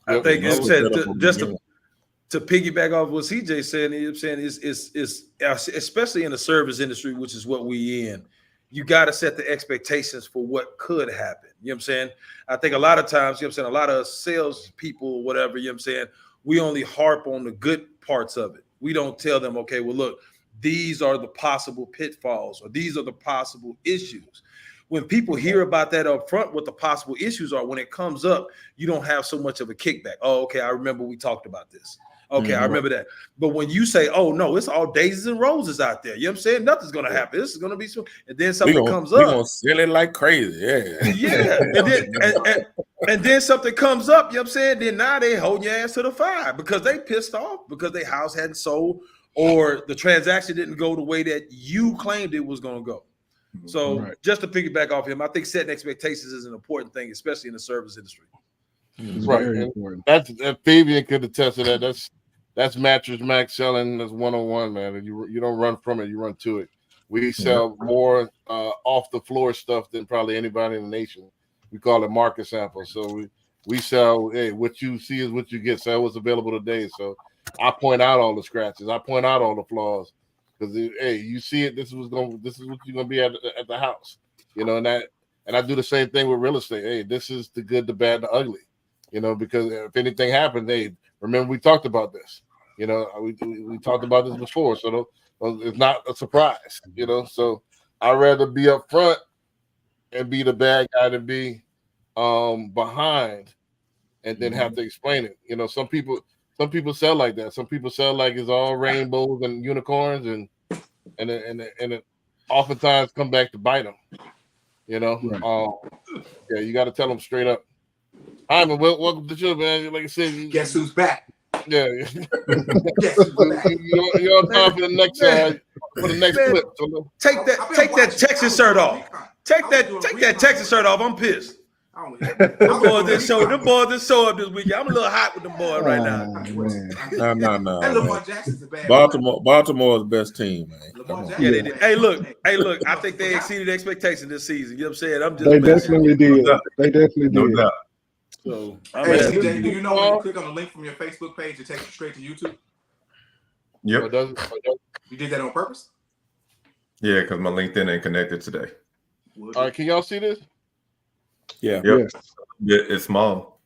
Speaker 9: I think you said to piggyback off what CJ said, is especially in the service industry, which is what we in. You got to set the expectations for what could happen. You know what I'm saying? I think a lot of times, a lot of sales people, whatever, we only harp on the good parts of it. We don't tell them, okay, well, look, these are the possible pitfalls or these are the possible issues. When people hear about that up front, what the possible issues are, when it comes up, you don't have so much of a kickback. Oh, okay, I remember we talked about this. Okay, I remember that. But when you say, oh, no, it's all daisies and roses out there, you know what I'm saying? Nothing's going to happen. This is going to be so. And then something comes up.
Speaker 5: We're going to sell it like crazy.
Speaker 9: Yeah. And then something comes up, you know what I'm saying? Then now they hold your ass to the fire because they pissed off because their house hadn't sold or the transaction didn't go the way that you claimed it was going to go. So just to piggyback off him, I think setting expectations is an important thing, especially in the service industry.
Speaker 3: It's very important.
Speaker 1: That Fabian could attest to that. That's Mattress Max selling. That's 101, man. And you don't run from it, you run to it. We sell more off the floor stuff than probably anybody in the nation. We call it market sample. So we sell, hey, what you see is what you get. Sell what's available today. So I point out all the scratches. I point out all the flaws. Because hey, you see it, this is what you're gonna be at the house. And I do the same thing with real estate. Hey, this is the good, the bad, the ugly. Because if anything happened, hey, remember we talked about this. We talked about this before, so it's not a surprise. So I'd rather be up front and be the bad guy than be behind and then have to explain it. Some people sell like that. Some people sell like it's all rainbows and unicorns, and it oftentimes come back to bite them. You got to tell them straight up. Hi, man. Welcome to the show, man. Like I said,
Speaker 10: guess who's back?
Speaker 1: Yeah.
Speaker 10: Guess who's back?
Speaker 1: You're on time for the next clip. So
Speaker 9: take that Texas shirt off. Take that Texas shirt off. I'm pissed. The boys that show up this weekend. I'm a little hot with them boys right now.
Speaker 5: No. Baltimore's best team, man.
Speaker 9: Yeah, they did. Hey, look. I think they exceeded expectations this season. You know what I'm saying?
Speaker 3: They definitely did. They definitely did.
Speaker 4: No doubt.
Speaker 9: So
Speaker 10: Hey,
Speaker 9: man,
Speaker 10: CJ, do you know when you click on the link from your Facebook page, it takes you straight to YouTube?
Speaker 4: Yep.
Speaker 10: You did that on purpose?
Speaker 4: Yeah, because my LinkedIn ain't connected today.
Speaker 10: Would
Speaker 1: All right, can y'all see this?
Speaker 5: Yeah.
Speaker 4: Yep.
Speaker 3: Yes.
Speaker 4: It's small.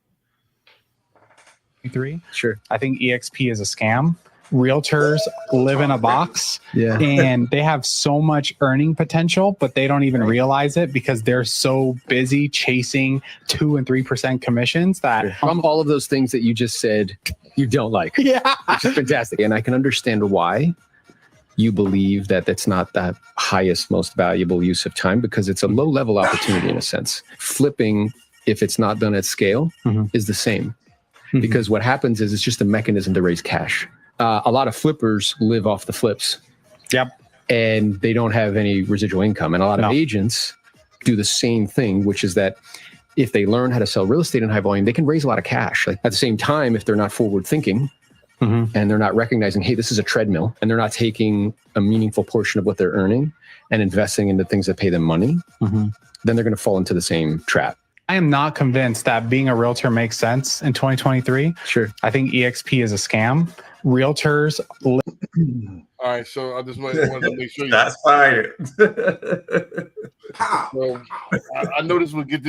Speaker 11: Sure. I think EXP is a scam. Realtors live in a box
Speaker 12: Yeah.
Speaker 11: and they have so much earning potential, but they don't even realize it because they're so busy chasing 2 and 3% commissions that
Speaker 12: From all of those things that you just said, you don't like,
Speaker 11: yeah.
Speaker 12: which is fantastic. And I can understand why you believe that that's not the highest, most valuable use of time, because it's a low level opportunity in a sense. Flipping, if it's not done at scale, is the same. Because what happens is it's just a mechanism to raise cash. A lot of flippers live off the flips.
Speaker 11: Yep.
Speaker 12: And they don't have any residual income. And a lot of agents do the same thing, which is that if they learn how to sell real estate in high volume, they can raise a lot of cash. Like at the same time, if they're not forward thinking and they're not recognizing, hey, this is a treadmill, and they're not taking a meaningful portion of what they're earning and investing into things that pay them money, then they're going to fall into the same trap.
Speaker 11: I am not convinced that being a realtor makes sense in 2023.
Speaker 12: Sure.
Speaker 11: I think EXP is a scam. Realtors.
Speaker 1: All right, so I just wanted to make sure.
Speaker 4: That's fired.
Speaker 1: So, I know this will get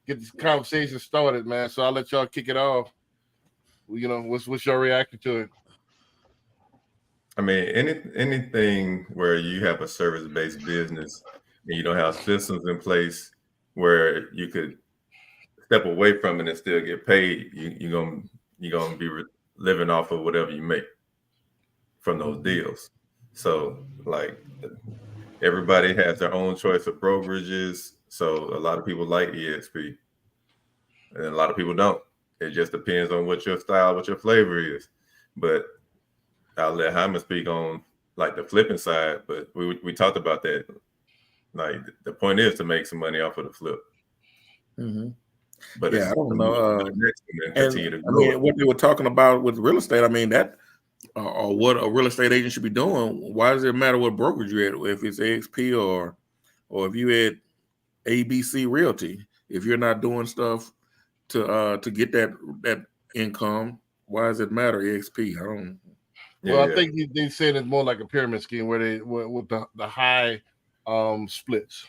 Speaker 1: this conversation started, man. So I'll let y'all kick it off. You know, what's your reaction to it?
Speaker 4: I mean, anything where you have a service-based business and you don't have systems in place where you could step away from it and still get paid, you're gonna be living off of whatever you make from those deals. So, like, everybody has their own choice of brokerages. So a lot of people like EXP, and a lot of people don't. It just depends on what your style, what your flavor is. But I'll let Hyman speak on like the flipping side. But we talked about that. Like the point is to make some money off of the flip. But
Speaker 5: Yeah, I don't know.
Speaker 4: Continue to
Speaker 5: I
Speaker 4: grow.
Speaker 5: mean, what they were talking about with real estate, I mean, that or what a real estate agent should be doing. Why does it matter what brokerage you're at? If it's AXP or if you at ABC Realty, if you're not doing stuff to get that income, why does it matter? EXP? I don't.
Speaker 1: Well, I think they said it's more like a pyramid scheme where they with the high splits.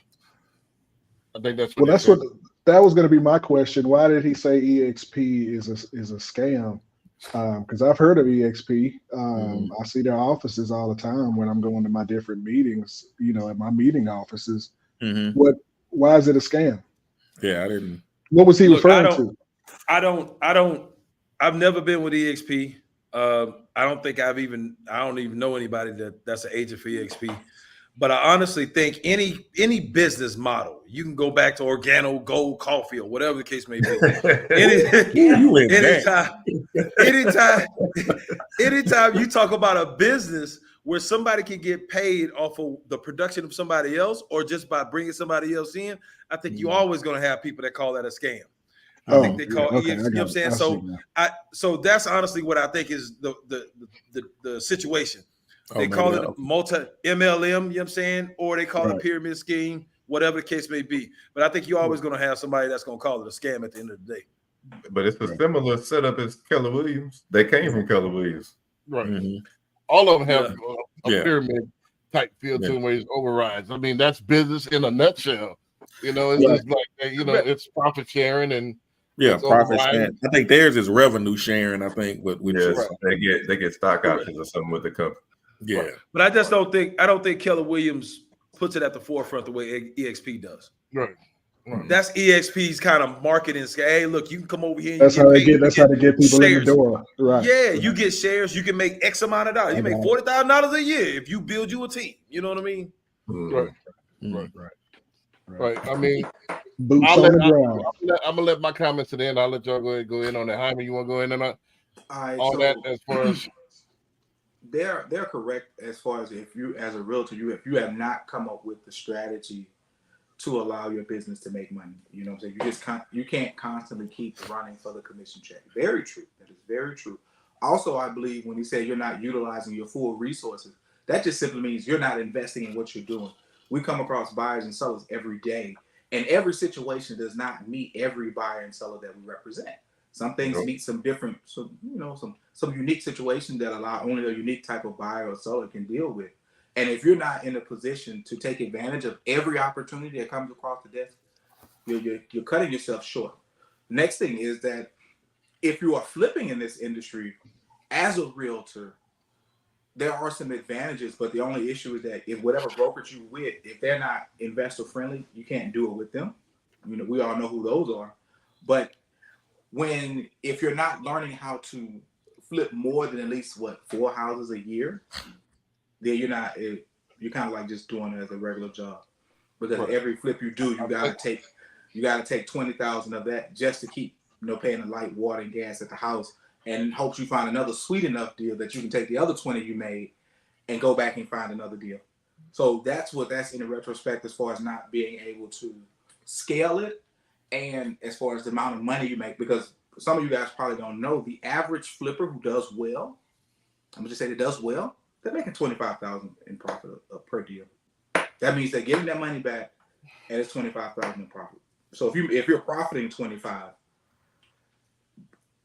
Speaker 1: I think that's what.
Speaker 3: Well, that was going to be my question. Why did he say EXP is a scam? Because I've heard of EXP. I see their offices all the time when I'm going to my different meetings. You know, at my meeting offices. Why is it a scam?
Speaker 5: Yeah, I didn't.
Speaker 3: What was he referring to?
Speaker 9: I've never been with EXP. I don't even know anybody that's an agent for EXP. But I honestly think any business model, you can go back to Organo Gold Coffee or whatever the case may be. Anytime you talk about a business where somebody can get paid off of the production of somebody else or just by bringing somebody else in, I think you're always going to have people that call that a scam. I think they call EXP, you know what I'm saying? So that's honestly what I think is the situation. They call it multi-MLM, you know what I'm saying? Or they call it a pyramid scheme, whatever the case may be. But I think you're always going to have somebody that's going to call it a scam at the end of the day.
Speaker 4: But it's a similar setup as Keller Williams. They came from Keller Williams.
Speaker 1: Right. All of them have a pyramid type feel to them where it's overrides. I mean, that's business in a nutshell. You know, it's just like, you know, it's profit sharing and
Speaker 5: profit sharing. I think theirs is revenue sharing. I think, but
Speaker 4: they get stock options or something with the company.
Speaker 5: Yeah,
Speaker 9: but I just don't think Keller Williams puts it at the forefront the way EXP does.
Speaker 1: Right.
Speaker 9: That's EXP's kind of marketing. Hey, look, you can come over here. And
Speaker 3: that's how they get people
Speaker 9: shares.
Speaker 3: in the door. Right.
Speaker 9: Yeah, you get shares. You can make X amount of dollars. You make $40,000 a year if you build you a team. You know what I mean?
Speaker 1: Right. I mean,
Speaker 3: boots on the ground.
Speaker 1: I'm gonna let my comments to the end. I'll let y'all go in on that. Jaime, you want to go in on that? That as far as
Speaker 10: they're correct as far as if you as a realtor, if you have not come up with the strategy to allow your business to make money, you know what I'm saying? You can't constantly keep running for the commission check. Very true. That is very true. Also, I believe when you say you're not utilizing your full resources, that just simply means you're not investing in what you're doing. We come across buyers and sellers every day, And every situation does not meet every buyer and seller that we represent. Some things meet some different, some unique situations that allow only a unique type of buyer or seller can deal with. And if you're not in a position to take advantage of every opportunity that comes across the desk, you're cutting yourself short. Next thing is that if you are flipping in this industry as a realtor, there are some advantages, but the only issue is that if whatever brokerage you with, if they're not investor friendly, you can't do it with them. We all know who those are. But if you're not learning how to flip more than at least 4 houses a year, then you're kind of like just doing it as a regular job. Because every flip you do, you gotta take 20,000 of that just to keep paying the light, water, and gas at the house, and hopes you find another sweet enough deal that you can take the other 20 you made and go back and find another deal. So that's in the retrospect as far as not being able to scale it, and as far as the amount of money you make, because some of you guys probably don't know, the average flipper who does well, I'm gonna just say that does well, they're making $25,000 in profit per deal. That means they're getting that money back, and it's $25,000 in profit. So if you're profiting 25,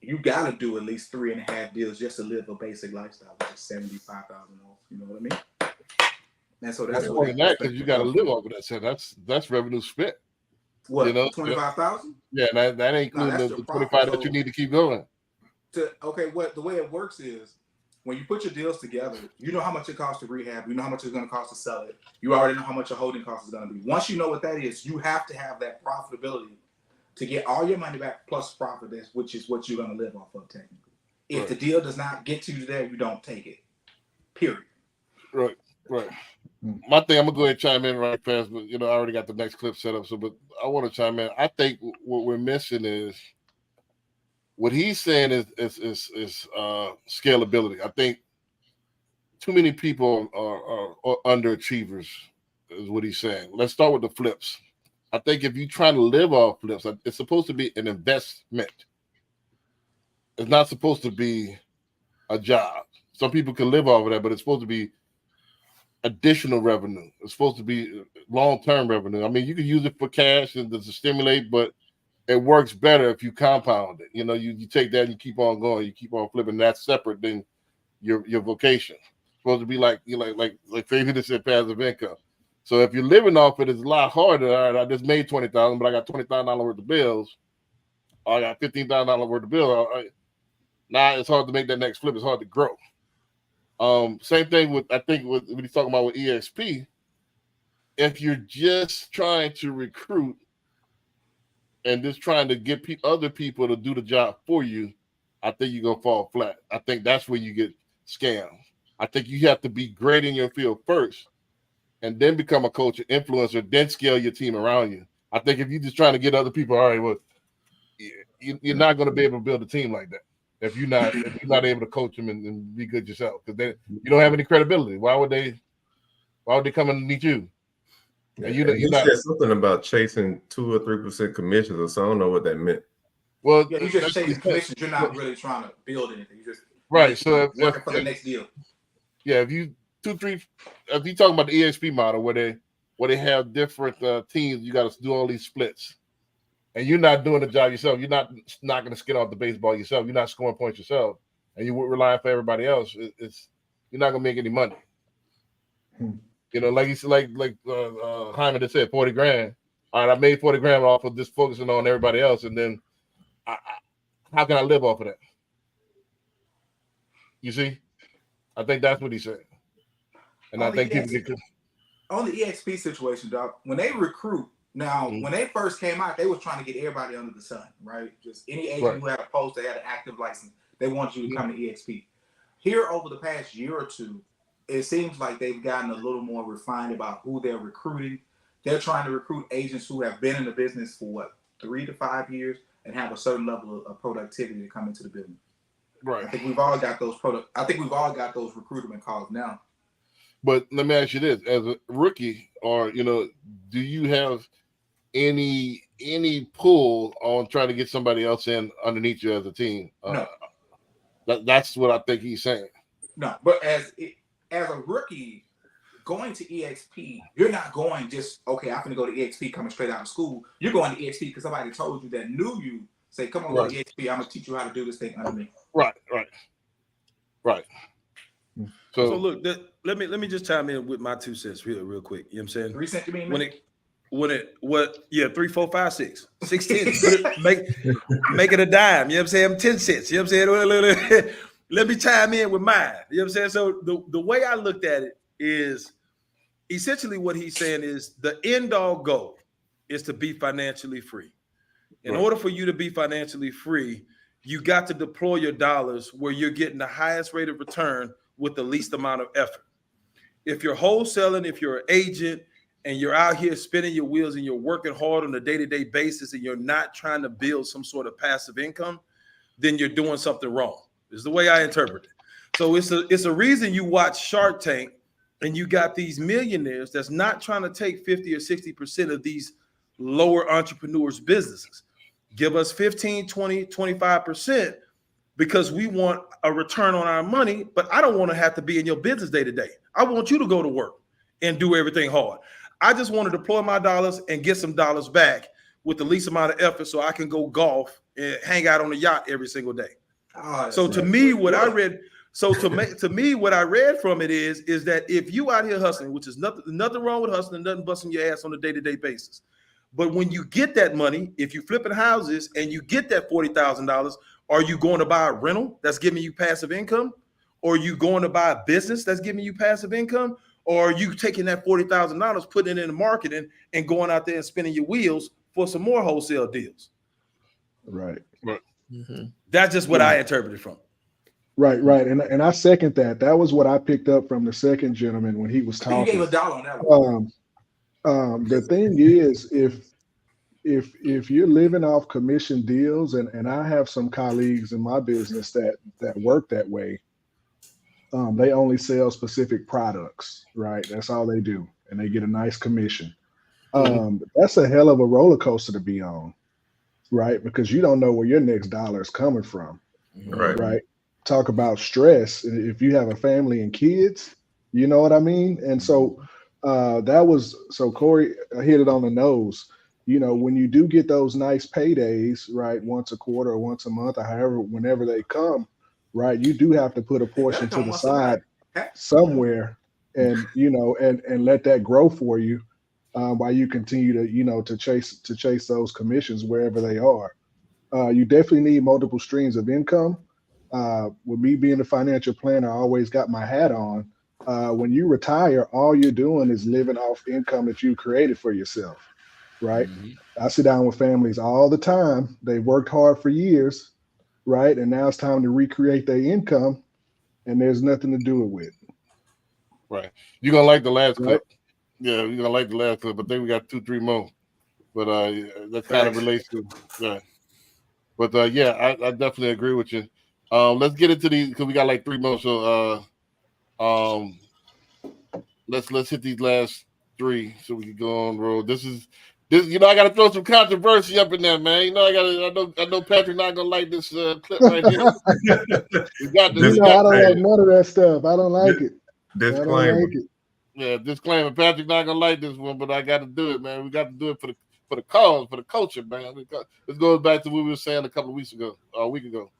Speaker 10: you got to do at least 3.5 deals just to live a basic lifestyle, which is $75,000. You know what I mean? And so that's
Speaker 1: more than that, because you got to live off of that. So that's revenue spent.
Speaker 10: What, 25,000?
Speaker 1: Yeah, that ain't including the 25 that you need to keep going.
Speaker 10: The way it works is, when you put your deals together, you know how much it costs to rehab. You know how much it's going to cost to sell it. You already know how much your holding cost is going to be. Once you know what that is, you have to have that profitability to get all your money back plus profit, which is what you're going to live off of technically. If the deal does not get you there, you don't take it. Period.
Speaker 1: Right. My thing, I'm going to go ahead and chime in right fast, but I already got the next clip set up. But I want to chime in. I think what we're missing is, what he's saying is scalability. I think too many people are underachievers, is what he's saying. Let's start with the flips. I think if you're trying to live off flips, it's supposed to be an investment. It's not supposed to be a job. Some people can live off of that, but it's supposed to be additional revenue. It's supposed to be long-term revenue. I mean, you can use it for cash and to stimulate, but it works better if you compound it. You take that and you keep on going. You keep on flipping. That's separate than your vocation. It's supposed to be like Fabian said, passive income. So if you're living off it, it's a lot harder. All right, I just made $20,000, but I got $20,000 worth of bills. Or I got $15,000 worth of bills. Now it's hard to make that next flip. It's hard to grow. Same thing with when he's talking about with EXP. If you're just trying to recruit and just trying to get other people to do the job for you, I think you're going to fall flat. I think that's where you get scammed. I think you have to be great in your field first and then become a coach or influencer, then scale your team around you. I think if you're just trying to get other people, all right, well, you're not going to be able to build a team like that if you're not able to coach them and be good yourself, because then you don't have any credibility. Why would they come and meet you? And
Speaker 4: you said something about chasing 2 or 3% commissions, so I don't know what that meant.
Speaker 10: Well, you just chasing commissions. You're not really trying to build anything. You just
Speaker 1: right. So
Speaker 10: working for the next deal.
Speaker 1: Yeah, if you talking about the EXP model where they have different teams, you got to do all these splits, and you're not doing the job yourself. You're not going to skid off the baseball yourself. You're not scoring points yourself, and you're relying for everybody else. You're not going to make any money. Like you said, like Hyman just said, 40 grand. All right, I made 40 grand off of just focusing on everybody else, and then how can I live off of that? You see, I think that's what he said, and I think people get
Speaker 10: on the EXP situation, Doc. When they recruit now, when they first came out, they was trying to get everybody under the sun, right? Just any agent who had a post, they had an active license, they wanted you to come to EXP. Here over the past year or two, it seems like they've gotten a little more refined about who they're recruiting. They're trying to recruit agents who have been in the business for 3 to 5 years and have a certain level of productivity to come into the business.
Speaker 1: Right.
Speaker 10: I think we've all got those recruitment calls now.
Speaker 1: But let me ask you this: as a rookie, or do you have any pull on trying to get somebody else in underneath you as a team?
Speaker 10: No.
Speaker 1: That's what I think he's saying.
Speaker 10: No, but as a rookie, going to EXP, you're not going just, okay, I'm going to go to EXP coming straight out of school. You're going to EXP because somebody told you that knew you. Say, come on, go to EXP. I'm going to teach you how to do this thing under me.
Speaker 1: Right.
Speaker 9: So look, let me just chime in with my 2 cents real quick. You know what I'm saying?
Speaker 10: 3 cents, you mean?
Speaker 9: Yeah, 3, 4, 5, 6. 6 cents. make it a dime. You know what I'm saying? 10 cents. You know what I'm saying? Let me chime in with mine. You know what I'm saying? So the way I looked at it is essentially what he's saying is the end all goal is to be financially free. In order for you to be financially free, you got to deploy your dollars where you're getting the highest rate of return with the least amount of effort. If you're wholesaling, if you're an agent, and you're out here spinning your wheels and you're working hard on a day-to-day basis and you're not trying to build some sort of passive income, then you're doing something wrong. This is the way I interpret it. So it's a reason you watch Shark Tank and you got these millionaires that's not trying to take 50 or 60% of these lower entrepreneurs' businesses. Give us 15, 20, 25% because we want a return on our money, but I don't want to have to be in your business day to day. I want you to go to work and do everything hard. I just want to deploy my dollars and get some dollars back with the least amount of effort so I can go golf and hang out on the yacht every single day. So to me, what I read from it is that if you out here hustling, which is nothing wrong with hustling, nothing busting your ass on a day-to-day basis. But when you get that money, if you're flipping houses and you get that $40,000, are you going to buy a rental that's giving you passive income? Or are you going to buy a business that's giving you passive income? Or are you taking that $40,000, putting it in the marketing and going out there and spinning your wheels for some more wholesale deals?
Speaker 3: Right.
Speaker 9: Mm-hmm. That's just what I interpreted from.
Speaker 3: Right. And I second that. That was what I picked up from the second gentleman when he was talking.
Speaker 10: You gave $1 on that one.
Speaker 3: The thing is, if you're living off commission deals, and I have some colleagues in my business that work that way, they only sell specific products, right? That's all they do, and they get a nice commission. That's a hell of a roller coaster to be on, right? Because you don't know where your next dollar is coming from, right? Talk about stress. If you have a family and kids, you know what I mean? And so Corey hit it on the nose. You know, when you do get those nice paydays, right, once a quarter or once a month or however, whenever they come, right, you do have to put a portion to the side somewhere and, you know, and let that grow for you while you continue to, you know, to chase those commissions wherever they are. You definitely need multiple streams of income. With me being a financial planner, I always got my hat on. When you retire, all you're doing is living off income that you created for yourself, right? I sit down with families all the time. They worked hard for years, right? And now it's time to recreate their income, and there's nothing to do it with.
Speaker 1: Right. You're going to like the last clip. Yeah, you're going to like the last clip, but then we got 2-3 more. But that kind of relates to that. But yeah, I definitely agree with you. Let's get into these because we got like 3 more. So let's hit these last 3 so we can go on the road. This, you know, I got to throw some controversy up in there, man. You know, I know Patrick not gonna like this clip right here. We got this.
Speaker 3: You know, I don't like none of that stuff. I don't like it.
Speaker 4: Disclaimer.
Speaker 3: I don't like it.
Speaker 1: Yeah, disclaimer. Patrick not gonna like this one, but I got to do it, man. We got to do it for the cause, for the culture, man. This goes back to what we were saying a week ago.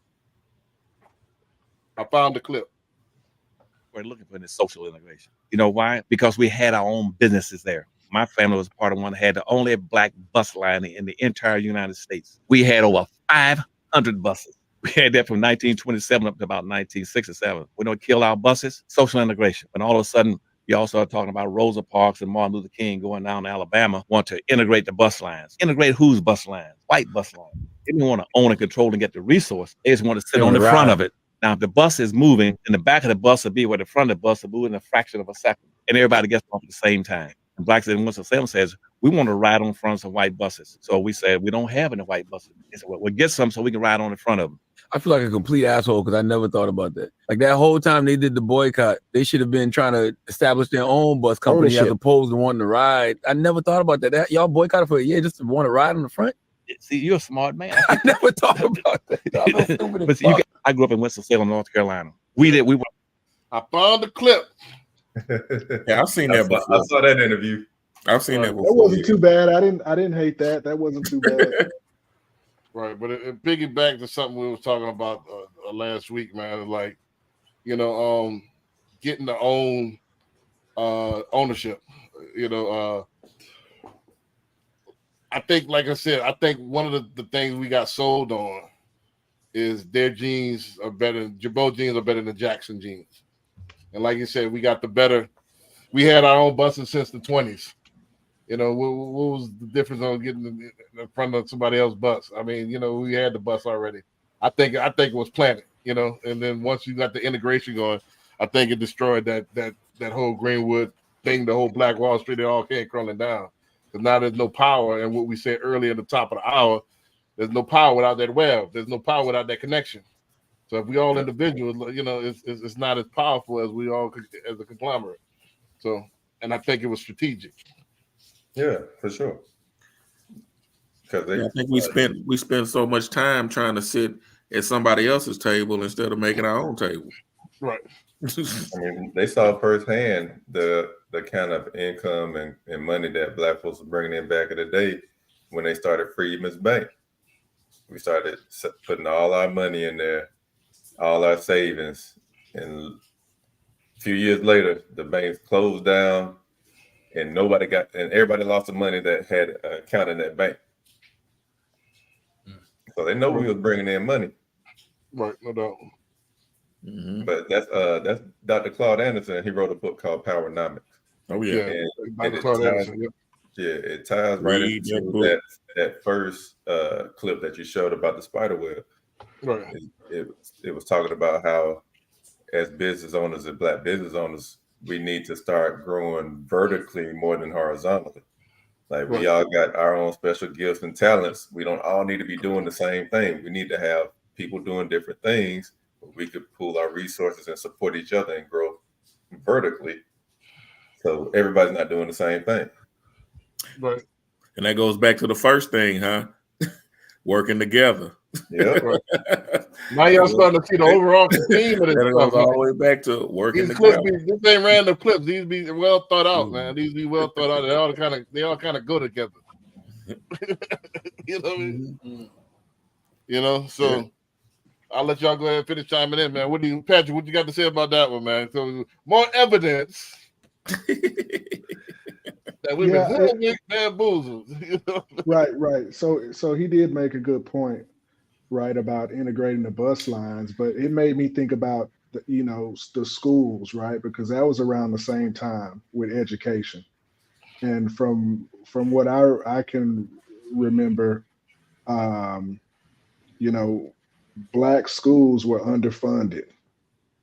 Speaker 1: I found the clip.
Speaker 13: We're looking for this social integration. You know why? Because we had our own businesses there. My family was part of one that had the only black bus line in the entire United States. We had over 500 buses. We had that from 1927 up to about 1967. We don't kill our buses, social integration. And all of a sudden, you also are talking about Rosa Parks and Martin Luther King going down to Alabama, want to integrate the bus lines. Integrate whose bus lines? White bus lines. They didn't want to own and control and get the resource. They just want to sit on the front of it. Now, if the bus is moving, in the back of the bus will be where the front of the bus will move in a fraction of a second. And everybody gets off at the same time. And Black City Winston-Salem says, we want to ride on front of some white buses. So we said, we don't have any white buses. They said, well, we'll get some so we can ride on the front of them.
Speaker 14: I feel like a complete asshole because I never thought about that. Like that whole time they did the boycott, they should have been trying to establish their own bus company as opposed to wanting to ride. I never thought about that. Y'all boycotted for a year just to want to ride on the front?
Speaker 13: See, you're a smart man.
Speaker 14: I never thought about that.
Speaker 13: But I grew up in Winston-Salem, North Carolina. I
Speaker 1: found the clip
Speaker 5: Yeah, I've seen that before.
Speaker 4: I saw that interview.
Speaker 5: I've seen that
Speaker 3: That
Speaker 5: before.
Speaker 3: wasn't too bad. I didn't hate that. That wasn't too bad.
Speaker 1: Right, but it piggyback to something we was talking about last week, man. Like, you know, getting to own ownership. You know, I think, like I said, I think one of the things we got sold on is their jeans are better. Jabot jeans are better than Jackson jeans, and like you said, we got the better. We had our own buses since the 20s. You know, what was the difference on getting in front of somebody else's bus? I mean, you know, we had the bus already. I think it was planted, you know, and then once you got the integration going, I think it destroyed that whole Greenwood thing, the whole Black Wall Street. It all came crumbling down because now there's no power. And what we said earlier at the top of the hour, there's no power without that web. There's no power without that connection. So if we all individuals, you know, it's not as powerful as we all as a conglomerate. So, and I think it was strategic.
Speaker 4: Yeah, for sure. Because
Speaker 5: I think we spent so much time trying to sit at somebody else's table instead of making our own table.
Speaker 1: Right.
Speaker 4: I mean, they saw firsthand the kind of income and money that Black folks were bringing in back in the day when they started Freedman's Bank. We started putting all our money in there, all our savings, and a few years later, the banks closed down. And everybody lost the money that had an account in that bank. So they know we was bringing in money.
Speaker 1: Right, no doubt.
Speaker 5: Mm-hmm.
Speaker 4: But that's Dr. Claude Anderson. He wrote a book called Powernomics.
Speaker 5: Oh yeah,
Speaker 1: Dr. Claude Anderson. Yep.
Speaker 4: Yeah, it ties right into that first clip that you showed about the spider web.
Speaker 1: Right.
Speaker 4: It was talking about how, as business owners and Black business owners, we need to start growing vertically more than horizontally. Like we all got our own special gifts and talents. We don't all need to be doing the same thing. We need to have people doing different things where we could pool our resources and support each other and grow vertically. So everybody's not doing the same thing.
Speaker 1: Right.
Speaker 5: And that goes back to the first thing, huh? Working together.
Speaker 4: Yeah.
Speaker 1: Now y'all starting to see the overall theme of this
Speaker 5: That
Speaker 1: stuff.
Speaker 5: goes all the way back to working
Speaker 1: These
Speaker 5: together.
Speaker 1: clips, this ain't random clips. These be well thought out, man. These be well thought out. They all kind of go together. You know what I mean? You know, so I'll let y'all go ahead and finish chiming in, man. Patrick, what you got to say about that one, man? So more evidence that we've been bamboozled. You know?
Speaker 3: Right. So he did make a good point, right, about integrating the bus lines, but it made me think about the schools, right, because that was around the same time with education, and from what I can remember, Black schools were underfunded,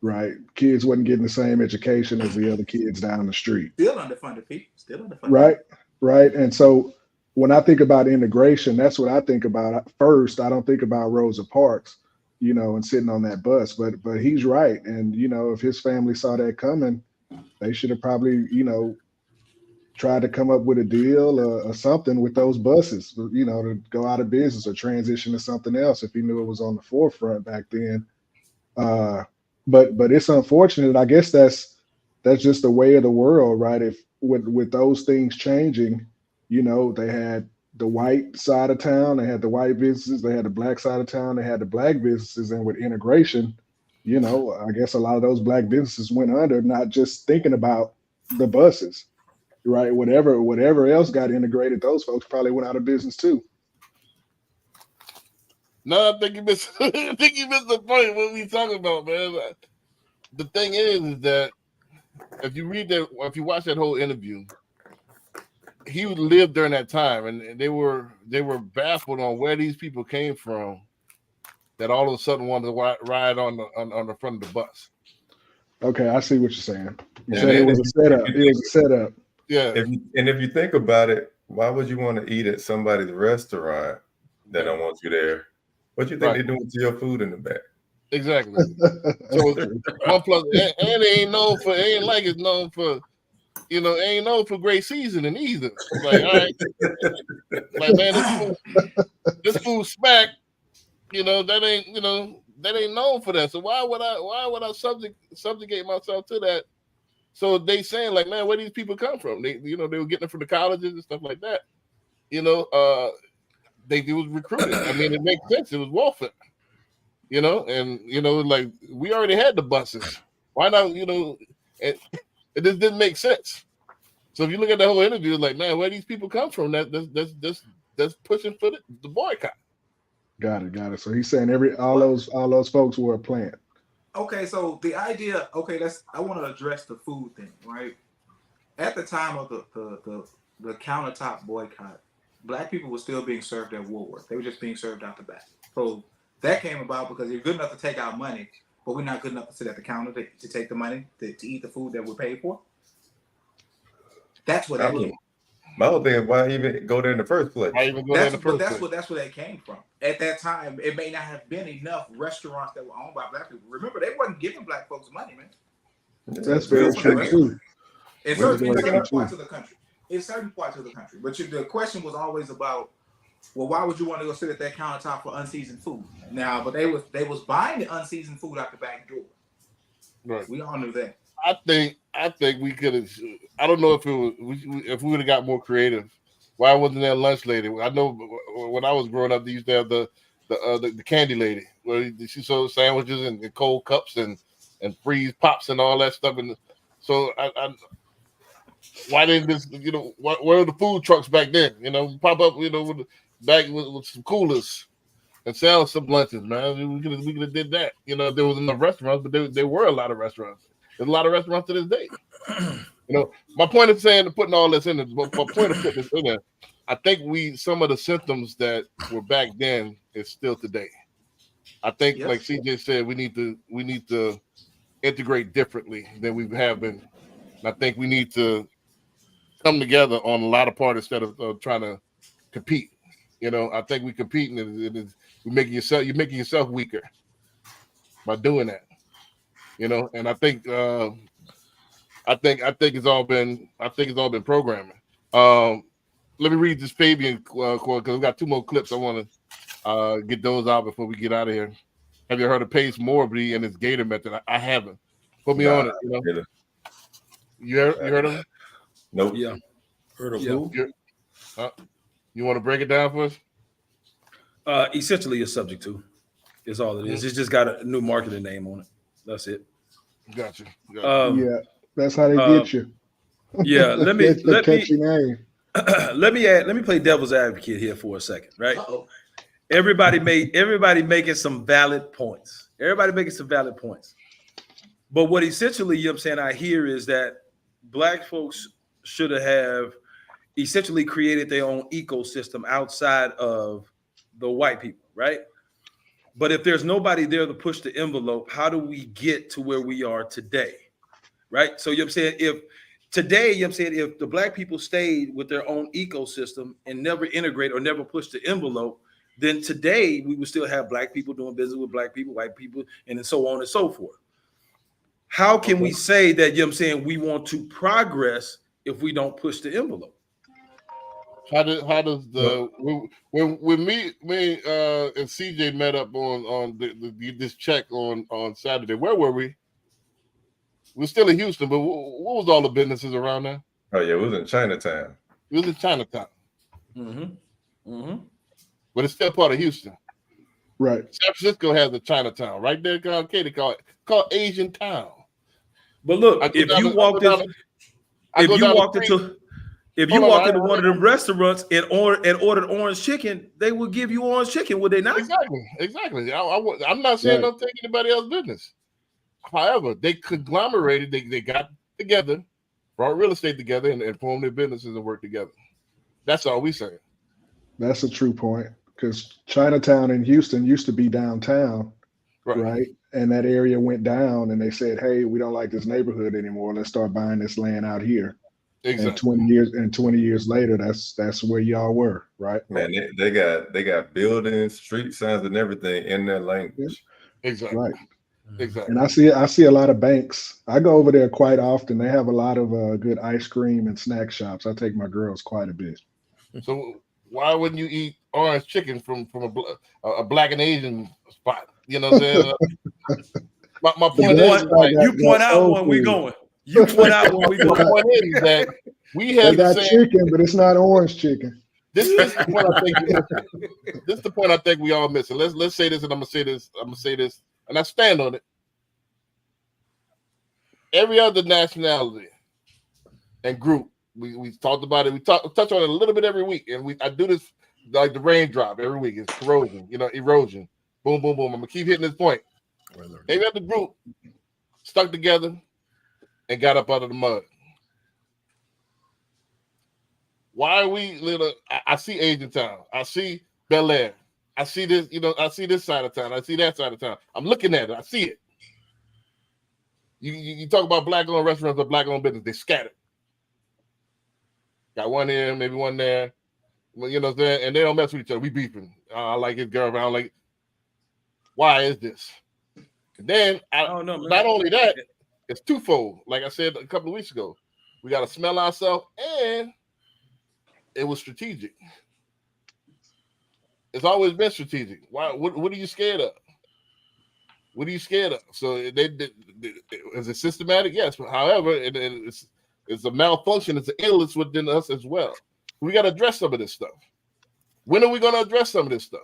Speaker 3: right? Kids wasn't getting the same education as the other kids down the street.
Speaker 10: Still underfunded, people. Still
Speaker 3: Right.
Speaker 10: underfunded.
Speaker 3: And so when I think about integration, that's what I think about. First, I don't think about Rosa Parks, and sitting on that bus. But he's right. And, if his family saw that coming, they should have probably, tried to come up with a deal or something with those buses, to go out of business or transition to something else if he knew it was on the forefront back then. But it's unfortunate. I guess that's just the way of the world, right? If with those things changing, they had the white side of town, they had the white businesses, they had the black side of town, they had the black businesses, and with integration, I guess a lot of those black businesses went under, not just thinking about the buses, right? Whatever else got integrated, those folks probably went out of business too.
Speaker 1: No, I think you missed. I think you missed the point. What we talking about, man? The thing is that if you watch that whole interview, he lived during that time, and they were baffled on where these people came from that all of a sudden wanted to ride on the front of the bus.
Speaker 3: Okay, I see what you're saying. You said it was a setup. It was a setup.
Speaker 1: Yeah.
Speaker 4: If you think about it, why would you want to eat at somebody's restaurant that don't want you there? What you think they're doing to your food in the back?
Speaker 1: Exactly. So $1+, and it ain't like it's known for, it ain't known for great seasoning either. Like, all right, like, man, this food smack. That ain't known for that. So why would I subjugate myself to that So they saying like, man, where these people come from? They they were getting them from the colleges and stuff like that. They was recruited. I mean, it makes sense. It was welfare. And like we already had the buses. Why not? It just didn't make sense. So if you look at the whole interview, like, man, where these people come from? That's pushing for the boycott.
Speaker 3: Got it. So he's saying all those folks were a plant.
Speaker 10: Okay, so the idea, I want to address the food thing, right? At the time of the countertop boycott, Black people were still being served at Woolworth. They were just being served out the back. So that came about because you're good enough to take our money, but we're not good enough to sit at the counter to take the money to eat the food that we're paid for. That's what that came.
Speaker 4: My whole thing is why even go there in the first place?
Speaker 10: That's where that came from. At that time, it may not have been enough restaurants that were owned by Black people. Remember, they wasn't giving Black folks money, man.
Speaker 3: That's very true too.
Speaker 10: In certain parts of the country. But the question was always about, well, why would you want to go sit at that countertop for unseasoned food? Now, but they was buying the unseasoned food out the back door.
Speaker 1: Right.
Speaker 10: We all knew that.
Speaker 1: I think we could have. I don't know if if we would have got more creative. Why wasn't there a lunch lady? I know when I was growing up, they used to have the candy lady where she sold sandwiches and cold cups and freeze pops and all that stuff. And so why didn't this? Where were the food trucks back then? Pop up. With some coolers and sell some lunches, man. We could have did that. There was enough restaurants, but there were a lot of restaurants. There's a lot of restaurants to this day. My point of putting all this in there, my point of putting this in there, I think some of the symptoms that were back then is still today. I think, like CJ said, we need to integrate differently than we have been. And I think we need to come together on a lot of parts instead of trying to compete. I think we competing and you're making yourself weaker by doing that. And I think it's all been programming. Let me read this Fabian quote because we got 2 more clips. I want to get those out before we get out of here. Have you heard of Pace Morby and his Gator method? I haven't. Put me on it. You heard of him?
Speaker 4: Nope.
Speaker 9: Yeah.
Speaker 5: Heard of who?
Speaker 1: You want to break it down for us?
Speaker 9: Essentially, a subject to is all it is. It's just got a new marketing name on it. That's it.
Speaker 1: Gotcha.
Speaker 3: Yeah, that's how they get you.
Speaker 9: Yeah, let me
Speaker 3: name.
Speaker 9: let me play devil's advocate here for a second, right? Everybody making some valid points. But what essentially, I hear is that Black folks should have essentially created their own ecosystem outside of the white people, right? But if there's nobody there to push the envelope, how do we get to where we are today? Right? So if today, if the Black people stayed with their own ecosystem and never integrate or never push the envelope, then today we would still have Black people doing business with Black people, white people, and so on and so forth. How can we say that, we want to progress if we don't push the envelope?
Speaker 1: How does when me and CJ met up on this check on Saturday? Where were we? We're still in Houston, but what was all the businesses around there?
Speaker 4: Oh yeah, it was in Chinatown.
Speaker 1: But it's still part of Houston.
Speaker 3: Right.
Speaker 1: San Francisco has a Chinatown right there. Katie called Asian Town.
Speaker 9: But look, if you walked into one of them restaurants and ordered orange chicken, they would give you orange chicken, would they not?
Speaker 1: Exactly. I'm not saying don't take anybody else's business. However, they conglomerated. They got together, brought real estate together, and formed their businesses and worked together. That's all we saying.
Speaker 3: That's a true point because Chinatown in Houston used to be downtown, right? And that area went down, and they said, "Hey, we don't like this neighborhood anymore. Let's start buying this land out here." Exactly. And 20 years later, that's where y'all were, right?
Speaker 4: Man, they got buildings, street signs, and everything in their language.
Speaker 1: Exactly.
Speaker 3: Right.
Speaker 1: Exactly.
Speaker 3: And I see a lot of banks. I go over there quite often. They have a lot of good ice cream and snack shops. I take my girls quite a bit.
Speaker 1: So why wouldn't you eat orange chicken from a Black and Asian spot? You know what I'm saying? My point is,
Speaker 9: you point out one, we going. You point out where we
Speaker 1: My
Speaker 9: going.
Speaker 1: point is that we
Speaker 3: They
Speaker 1: have the
Speaker 3: got
Speaker 1: same.
Speaker 3: chicken, but it's not orange chicken.
Speaker 1: This is the point I think you're missing. This is the point I think we all missing. Let's say this, and I'm gonna say this, and I stand on it. Every other nationality and group, we talked about it. We touch on it a little bit every week, and I do this like the raindrop every week. It's corrosion, erosion. Boom, boom, boom. I'm gonna keep hitting this point. Every other group stuck together and got up out of the mud. Why are we little? I see Asian Town. I see Bel Air. I see this, I see this side of town. I see that side of town. I'm looking at it. I see it. You talk about black-owned restaurants or black-owned business. They scattered. Got one here, maybe one there. Well, you know what I'm saying? And they don't mess with each other. We beefing. I like his girl, I don't like. Why is this? And then
Speaker 9: don't know, man.
Speaker 1: Not only that, it's twofold. Like I said a couple of weeks ago, we got to smell ourselves, and it was strategic. It's always been strategic. Why? What are you scared of? What are you scared of? So is it systematic? Yes. However, it's a malfunction. It's an illness within us as well. We got to address some of this stuff. When are we going to address some of this stuff?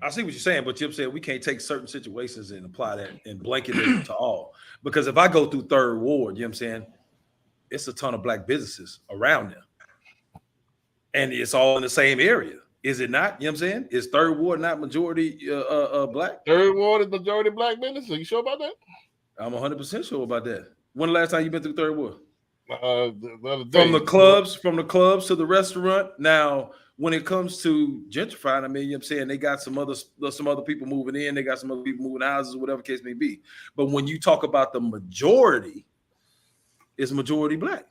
Speaker 9: I see what you're saying, but Chip said we can't take certain situations and apply that and blanket it to all. Because if I go through Third Ward, you know what I'm saying? It's a ton of black businesses around there. And it's all in the same area. Is it not? You know what I'm saying? Is Third Ward not majority black?
Speaker 1: Third Ward is majority black business. Are you sure about that?
Speaker 9: I'm 100% sure about that. When the last time you been through Third Ward?
Speaker 1: The other day.
Speaker 9: From the clubs to the restaurant. Now, when it comes to gentrifying, I mean, you know what I'm saying, they got some other people moving in, they got some other people moving houses, whatever case may be. But when you talk about the majority, it's majority black.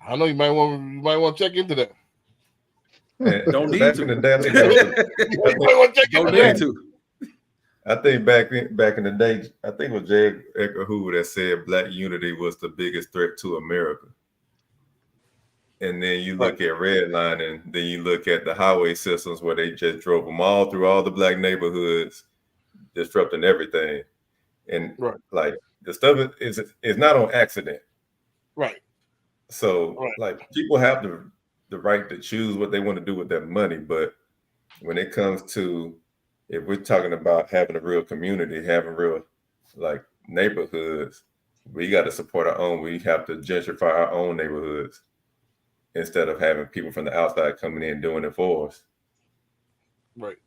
Speaker 1: I know you might want to check into that.
Speaker 9: Don't need to.
Speaker 4: In the day,
Speaker 9: Don't need to.
Speaker 4: I think back in the day, I think it was J. Edgar Hoover that said black unity was the biggest threat to America. And then you look at redlining, then you look at the highway systems where they just drove them all through all the black neighborhoods, disrupting everything. And like the stuff is not on accident.
Speaker 1: Right.
Speaker 4: So like people have the right to choose what they want to do with their money. But when it comes to, if we're talking about having a real community, having real like neighborhoods, we got to support our own. We have to gentrify our own neighborhoods instead of having people from the outside coming in doing it for us.
Speaker 1: Right.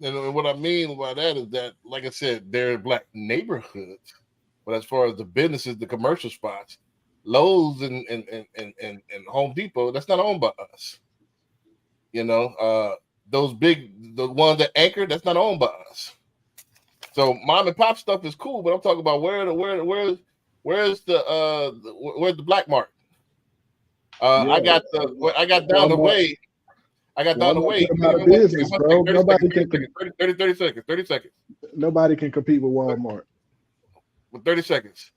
Speaker 1: And what I mean by that is that, like I said, there are black neighborhoods, but as far as the businesses, the commercial spots, Lowe's and Home Depot, that's not owned by us. You know, the ones that anchor, that's not owned by us. So mom and pop stuff is cool, but I'm talking about where's the black market? I got down the way. I got down the way.
Speaker 3: Business, bro. Nobody can
Speaker 1: 30 seconds.
Speaker 3: Nobody can compete with Walmart.
Speaker 1: With 30 seconds.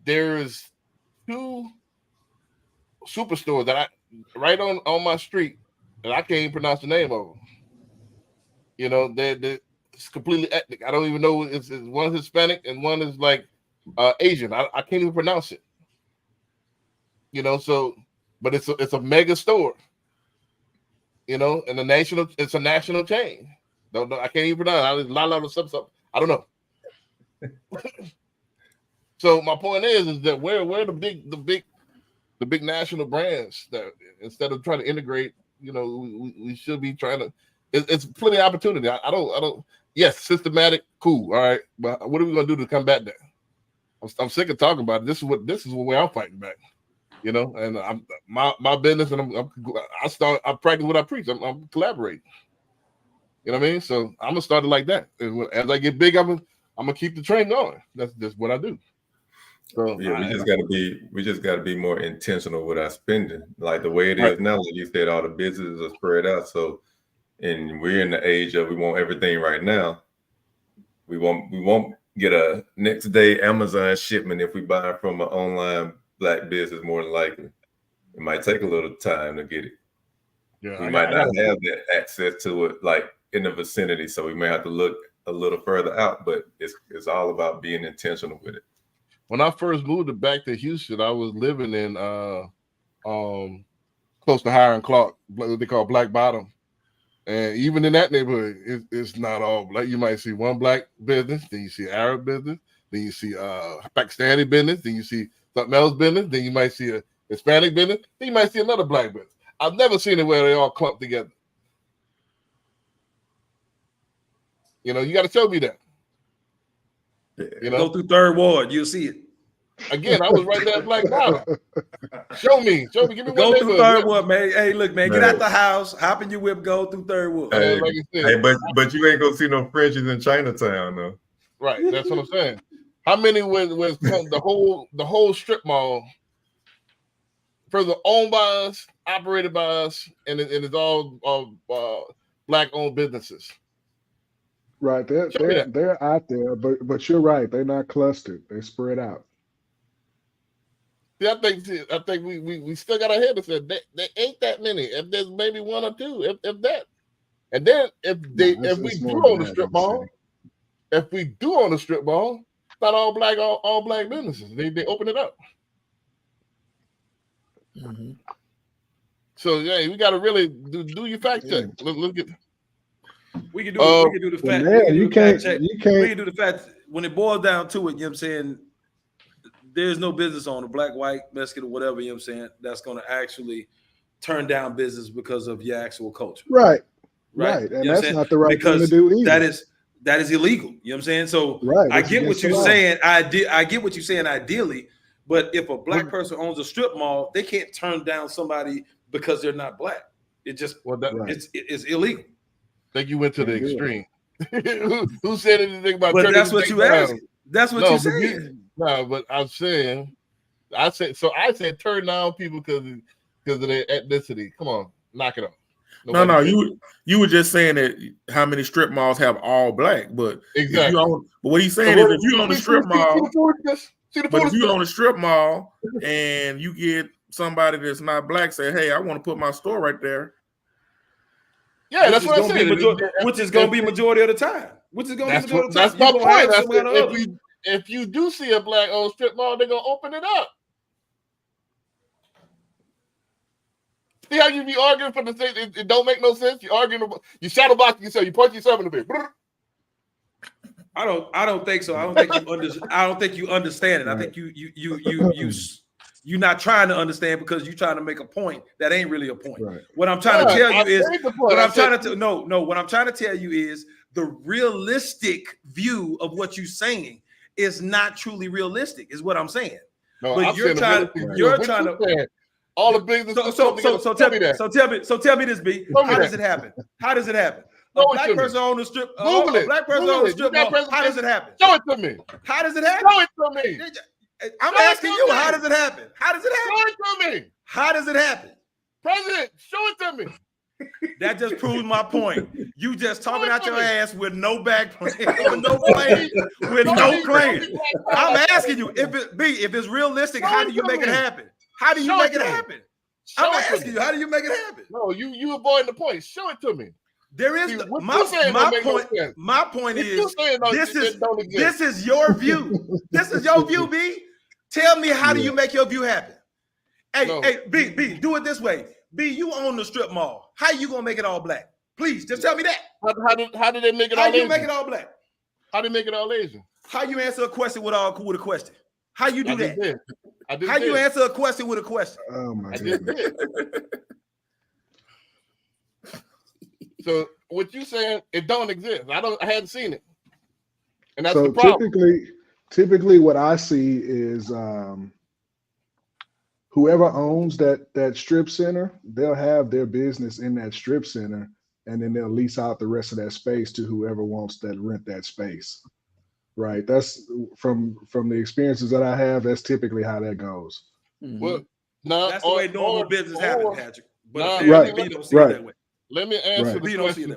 Speaker 1: There's 2 superstores that right on my street that I can't even pronounce the name of them. You know, it's completely ethnic. I don't even know. It's one Hispanic and one is like Asian. I can't even pronounce it. You know, so but it's a mega store. You know, and it's a national chain. I can't even pronounce it. I don't know. So my point is that where the big national brands that instead of trying to integrate, you know, we should be trying to. It's plenty of opportunity. I don't. Yes, systematic, cool, all right. But what are we gonna do to combat that? I'm sick of talking about it. This is the way I'm fighting back. You know, and I'm my business, and I practice what I preach. I'm collaborating. You know what I mean? So I'm gonna start it like that. And as I get big, I'm gonna keep the train going. That's just what I do. So
Speaker 4: yeah, we just gotta be more intentional with our spending. Like the way it is now, like you said, all the businesses are spread out. So, and we're in the age of we want everything right now. We won't get a next day Amazon shipment if we buy from an online black business. More than likely, it might take a little time to get it.
Speaker 1: Yeah,
Speaker 4: we might not have that access to it like in the vicinity, so we may have to look a little further out, but it's all about being intentional with it.
Speaker 1: When I first moved back to Houston, I was living in close to Hiram Clark, what they call Black Bottom. And even in that neighborhood, it's not all black. You might see one black business, then you see Arab business, then you see Pakistani business, then you see something else business, then you might see a Hispanic business, then you might see another black business. I've never seen it where they all clumped together. You know, you got to show me that. You know,
Speaker 9: go through Third Ward, you'll see it.
Speaker 1: Again, I was right there at Black Bottom. Show me, give me one.
Speaker 9: Go through Third Ward, man. Hey, look, man, get out the house, hop in your whip, go through Third Ward.
Speaker 4: Hey, but you ain't gonna see no Frenchies in Chinatown, though.
Speaker 1: Right, that's what I'm saying. How many was the whole strip mall? Further owned by us, operated by us, and it's all black owned businesses.
Speaker 3: Right, they're out there, but you're right. They're not clustered. They're spread out.
Speaker 1: See, I think we still got our head to say there ain't that many. If there's maybe one or two, if that, and then if we do own the strip mall, not all black businesses. They open it up.
Speaker 5: Mm-hmm.
Speaker 1: So yeah, we got to really do your fact check. Let's get.
Speaker 9: We can do the fact.
Speaker 3: Man,
Speaker 9: we
Speaker 3: you
Speaker 9: can
Speaker 3: can't
Speaker 9: do the fact when it boils down to it. You know what I'm saying? There's no business owner, black, white, Mexican, or whatever. You know what I'm saying? That's going to actually turn down business because of your actual culture.
Speaker 3: Right.
Speaker 9: And
Speaker 3: you know that's not the right thing to do either.
Speaker 9: That is illegal. You know what I'm saying? So I get what you're saying. I get what you're saying ideally, but if a black person owns a strip mall, they can't turn down somebody because they're not black. It just it's illegal.
Speaker 1: I think you went to the extreme. Who said anything about?
Speaker 9: But that's what you asked. That's what you said.
Speaker 1: No, but I'm saying, I said turn down people because of their ethnicity. Come on, knock it off.
Speaker 5: No, you were just saying that how many strip malls have all black, but
Speaker 1: exactly.
Speaker 5: But what he's saying is if you own a strip mall, but if you own a strip mall and you get somebody that's not black say, hey, I want to put my store right there.
Speaker 1: Yeah, that's what I said.
Speaker 9: Which is going to be majority of the time.
Speaker 1: That's my point. If you do see a black owned strip mall, they're gonna open it up. See how you be arguing for the thing? It don't make no sense. You arguing, you shadow box yourself. You punch yourself in the bit.
Speaker 9: I don't think so. I don't think you understand it. I think you're not trying to understand because you're trying to make a point that ain't really a point.
Speaker 3: Right.
Speaker 9: What I'm trying to tell you is what I'm trying to tell you is the realistic view of what you're saying is not truly realistic, is what I'm saying.
Speaker 1: No,
Speaker 9: but you're trying to
Speaker 1: all the business.
Speaker 9: So tell me this, B. How does it happen? How does it happen? A black person on the strip. A black person on the strip mall. How does it happen?
Speaker 1: Show it to me.
Speaker 9: How does it happen?
Speaker 1: Show it to me.
Speaker 9: I'm asking you. How does it happen? How does it happen?
Speaker 1: Show it to me.
Speaker 9: How does it happen?
Speaker 1: President, show it to me.
Speaker 9: That just proves my point. You just talking out your ass with no back plan, with no plan. I'm asking you if it's realistic. How do you make it happen? How do you make it happen? I'm asking you. How do you make it happen?
Speaker 1: No, you avoiding the point. Show it to me.
Speaker 9: There is my point is this is your view. This is your view, B. Tell me how do you make your view happen? Hey, B, do it this way. B, you own the strip mall. How you gonna make it all black? Please, just tell me that.
Speaker 1: How did they make it all Asian?
Speaker 9: How you make it all black?
Speaker 1: How did they make it all Asian?
Speaker 9: How you answer a question with a question? How you do that?
Speaker 1: How
Speaker 9: you answer a question with a question?
Speaker 3: Oh my goodness.
Speaker 1: So what you saying? It don't exist. I hadn't seen it, and that's
Speaker 3: so
Speaker 1: the problem.
Speaker 3: Typically, what I see is whoever owns that strip center, they'll have their business in that strip center, and then they'll lease out the rest of that space to whoever wants that rent that space. Right. That's from the experiences that I have. That's typically how that goes.
Speaker 9: Mm-hmm. Well, that's the way normal business happens, Patrick. But
Speaker 3: we don't see it that way.
Speaker 1: Let me answer the question.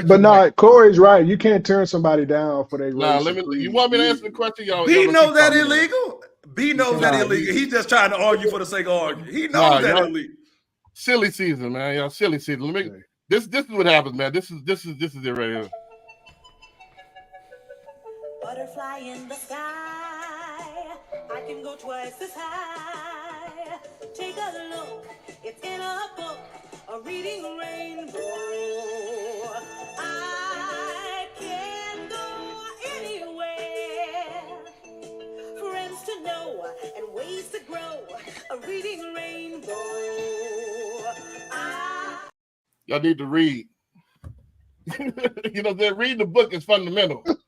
Speaker 3: But no, Corey's right. You can't turn somebody down for their race.
Speaker 1: You want me to answer the question?
Speaker 9: B knows that illegal. B knows that illegal. He's just trying to argue for the sake of arguing. He knows that illegal.
Speaker 1: Silly season, man. Y'all silly season. This is what happens, man. This is it right here.
Speaker 15: Butterfly in the sky, I can go twice as high. Take a look, it's in a book, a reading rainbow. I can go anywhere, friends to know and ways to grow, a reading rainbow.
Speaker 1: Y'all need to read. You know, reading the book is fundamental.